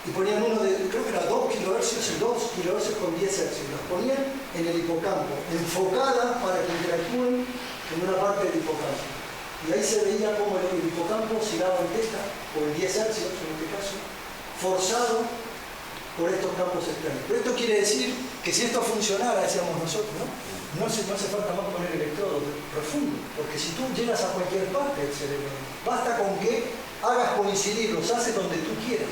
y ponían uno de, creo que era 2 kHz y 2 kHz con 10 Hz. Las ponían en el hipocampo, enfocadas para que interactúen en una parte del hipocampo. Y ahí se veía cómo el hipocampo oscilaba en teta, o en 10 Hz en este caso, forzado por estos campos externos. Pero esto quiere decir que si esto funcionara, decíamos nosotros, no hace falta más poner electrodos profundos, porque si tú llegas a cualquier parte del cerebro, basta con que hagas coincidir los haces donde tú quieras.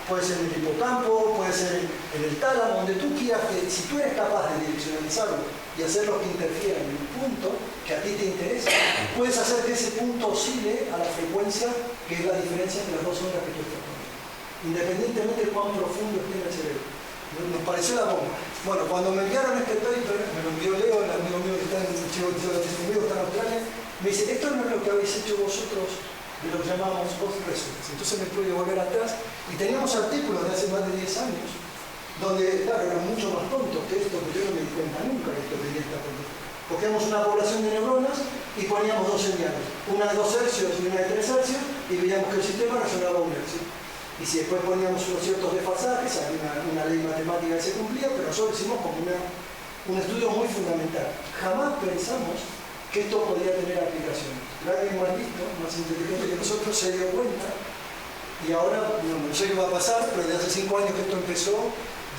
Puede ser en el hipocampo, puede ser en el tálamo, donde tú quieras, que si tú eres capaz de direccionalizarlo y hacerlo que interfiera en el punto que a ti te interesa, puedes hacer que ese punto oscile a la frecuencia que es la diferencia entre las dos ondas que tú estás poniendo, independientemente de cuán profundo esté en el cerebro. Nos pareció la bomba. Bueno, cuando me enviaron este paper, me lo envió Leo, el amigo mío que está en Australia, me dice, esto no es lo que habéis hecho vosotros de lo que llamábamos post-resonance. Entonces me pude volver atrás y teníamos artículos de hace más de 10 años donde, claro, eran mucho más tontos que esto, que yo no me di cuenta nunca que esto tenía esta conducta. Cogíamos una población de neuronas y poníamos dos señales, una de 2 hercios y una de 3 hercios, y veíamos que el sistema resonaba 1 hercio. Y si después poníamos unos ciertos desfasajes, había una ley matemática que se cumplía, pero nosotros hicimos como un estudio muy fundamental. Jamás pensamos que esto podía tener aplicaciones. Alguien más listo, más inteligente que nosotros, se dio cuenta, y ahora, no sé qué va a pasar, pero desde hace 5 años que esto empezó,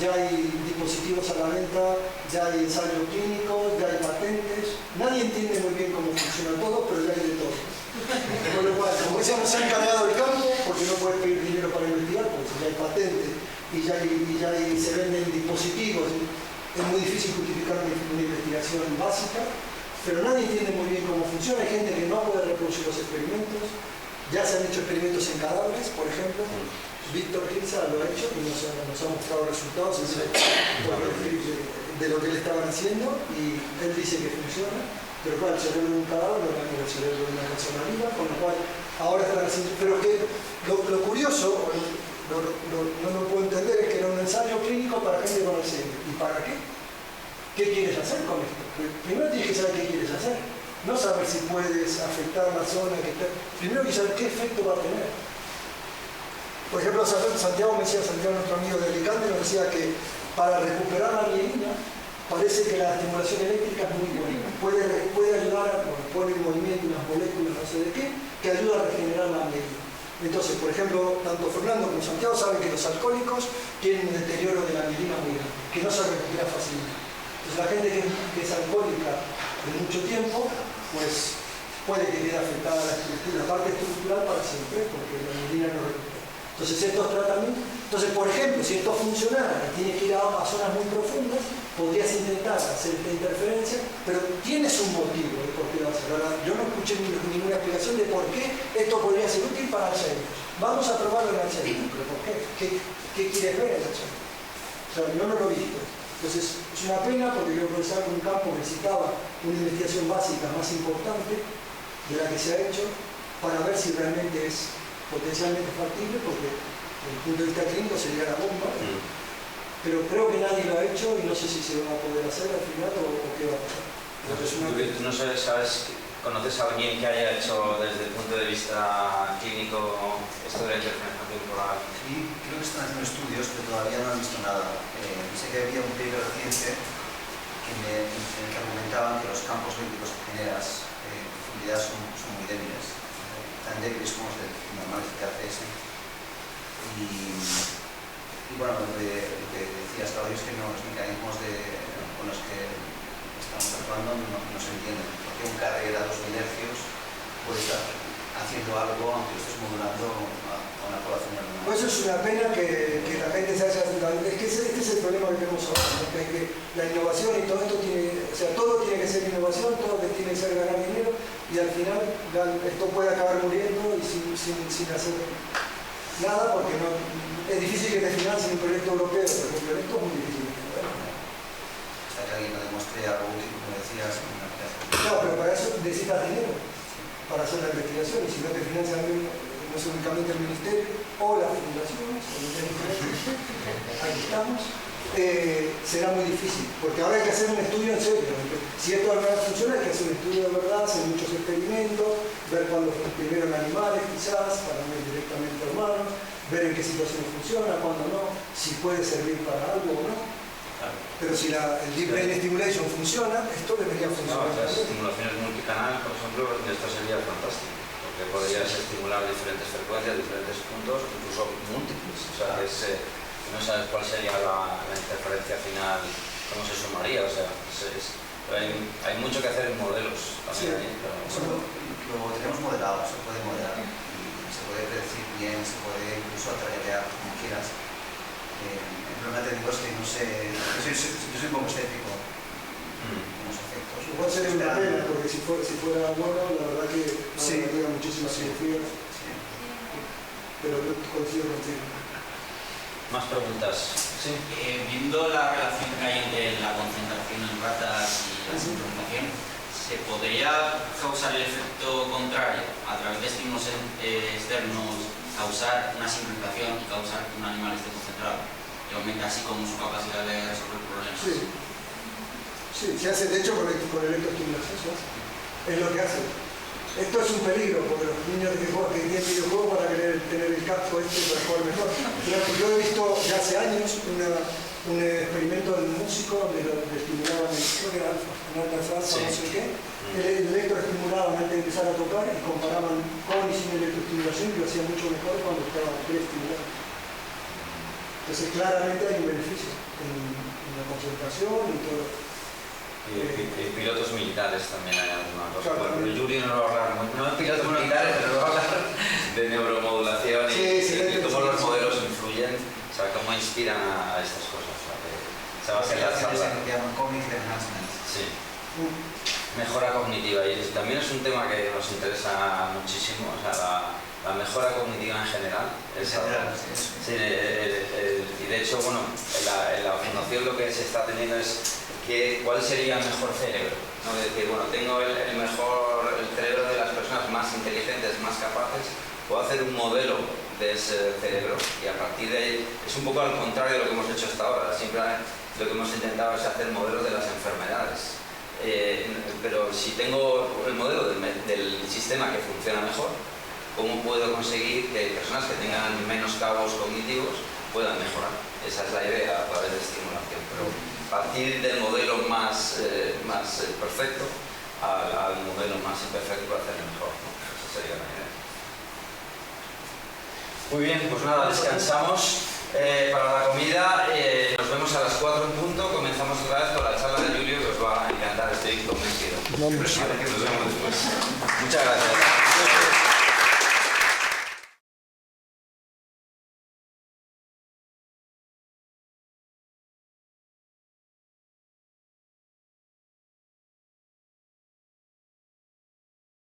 ya hay dispositivos a la venta, ya hay ensayos clínicos, ya hay patentes. Nadie entiende muy bien cómo funciona todo, pero ya hay de todo. Por lo cual, como decíamos, se han cargado el campo, porque no puedes pedir dinero para investigar, porque ya hay patentes y ya se venden dispositivos. Es muy difícil justificar una investigación básica, pero nadie entiende muy bien cómo funciona. Hay gente que no puede reproducir los experimentos. Ya se han hecho experimentos en cadáveres, por ejemplo. Víctor Hilsa lo ha hecho y nos ha mostrado resultados de lo que le estaban haciendo, y él dice que funciona, pero claro, el cerebro de un cadáver no es el cerebro de una persona viva, con lo cual ahora están haciendo. Pero que lo curioso, no lo puedo entender, es que era un ensayo clínico para gente con Alzheimer. ¿Y para qué? ¿Qué quieres hacer con esto? Primero tienes que saber qué quieres hacer, no saber si puedes afectar la zona que está. Primero hay que saber qué efecto va a tener. Por ejemplo, Santiago, nuestro amigo de Alicante, nos decía que para recuperar la mielina parece que la estimulación eléctrica es muy buena. Puede ayudar a poner en movimiento unas moléculas, no sé de qué, que ayuda a regenerar la mielina. Entonces, por ejemplo, tanto Fernando como Santiago saben que los alcohólicos tienen un deterioro de la mielina muy grande, que no se recupera fácilmente. Entonces, la gente que es alcohólica de mucho tiempo, pues puede que quede afectada la parte estructural para siempre, porque la mielina no recupera. Entonces, estos tratamientos, por ejemplo, si esto funcionara y tiene que ir a zonas muy profundas, podrías intentar hacer esta interferencia, pero tienes un motivo de por qué lo haces. Ahora, yo no escuché ninguna explicación de por qué esto podría ser útil para Alzheimer. Vamos a probarlo en Alzheimer, pero ¿por qué? ¿Qué quieres ver en Alzheimer? O sea, yo no lo he visto. Entonces, es una pena porque yo pensaba que un campo necesitaba una investigación básica más importante de la que se ha hecho para ver si realmente es potencialmente factible, porque desde el punto de vista clínico sería la bomba, pero creo que nadie lo ha hecho y no sé si se va a poder hacer al final o qué va a pasar.
¿Tú no sabes, conoces a alguien que haya hecho desde el punto de vista clínico esto de la interferencia temporal?
Sí, creo que están haciendo estudios, pero todavía no han visto nada. Sé que había un paper reciente en el que argumentaban que los campos eléctricos que generas en profundidad son muy débiles. Tan débiles como los de normales de ACS. Y bueno, lo que decías, claro, es que los mecanismos con los que estamos actuando no se entienden. Porque un carrera a 2000 Hz puede estar haciendo algo aunque lo estés modulando a una población normal.
Pues eso es una pena que la gente se haya... Es que este es el problema que tenemos ahora, ¿no? Que la innovación y todo esto todo tiene que ser innovación, todo tiene que ser ganar dinero, y al final esto puede acabar muriendo y sin hacer nada, porque es difícil que te financien un proyecto europeo, por ejemplo, esto es muy difícil.
Hasta que alguien no demuestre algo útil, como decías, en una aplicación.
No, pero para eso necesitas dinero, para hacer la investigación, y si no te financian no es únicamente el ministerio o las fundaciones, ahí estamos, será muy difícil, porque ahora hay que hacer un estudio en serio. Si esto de verdad funciona, hay que hacer un estudio de verdad, hacer muchos experimentos, ver cuándo primero en animales quizás, para no ir directamente a humanos, ver en qué situación funciona, cuándo no, si puede servir para algo o no. Pero si el Deep Brain Stimulation funciona, esto debería funcionar.
No, las estimulaciones multicanal, por ejemplo, esto sería fantástico, porque podrías estimular diferentes frecuencias, diferentes puntos, incluso múltiples. O sea, es no sabes cuál sería la interferencia final, cómo se sumaría, o sea, hay mucho que hacer en modelos también ahí, pero
Eso lo tenemos modelado, se puede modelar y se puede predecir bien, se puede incluso atraer como quieras. El problema técnico es que no sé, yo soy un poco escéptico con los efectos.
Igual sería una pena, porque si fuera bueno, la verdad que habría muchísimas cirugías.
Sí.
Pero yo coincido contigo.
más preguntas. Sí.
Viendo la relación que hay entre la concentración en ratas y la sincronización, ¿se podría causar el efecto contrario a través de estímulos externos, causar una sincronización y causar que un animal esté concentrado y aumente así como su capacidad de resolver problemas?
Sí, se hace de hecho con electroestimulación, es lo que hace. Esto es un peligro porque los niños que tienen videojuegos van a querer tener el casco para jugar mejor. Yo he visto ya hace años un experimento de un músico donde lo estimulaban, creo que era alfa, no sé qué. El electroestimulaban antes de empezar a tocar y comparaban con y sin electroestimulación y lo hacían mucho mejor cuando estaba preestimulado. Entonces claramente hay un beneficio en la concentración y todo.
Y pilotos militares también hay alguna cosa.
Claro,
bueno, Yuri no va a hablar, no en pilotos militares, pero va a hablar de neuromodulación y cómo los modelos influyen, o sea, cómo inspiran a estas cosas. Se va a hacer la charla.
Que llaman cognitive enhancement.
Sí. Mejora cognitiva, y también es un tema que nos interesa muchísimo, o sea, la mejora cognitiva en general. Sí, y de hecho, bueno, en la fundación lo que se está teniendo es cuál sería el mejor cerebro, ¿no? Es decir, bueno, tengo el cerebro de las personas más inteligentes, más capaces, puedo hacer un modelo de ese cerebro y a partir de ahí es un poco al contrario de lo que hemos hecho hasta ahora. Siempre lo que hemos intentado es hacer modelos de las enfermedades, pero si tengo el modelo del sistema que funciona mejor, ¿cómo puedo conseguir que personas que tengan menos cabos cognitivos puedan mejorar? Esa es la idea a través de estimulación. Pero partir del modelo más perfecto al modelo más imperfecto para hacerlo mejor, ¿no? Esa sería la idea. Muy bien, pues nada, descansamos para la comida. Nos vemos a las 4 en punto. Comenzamos otra vez con la charla de Julio, que os va a encantar, estoy convencido. Nos vemos después. Muchas gracias.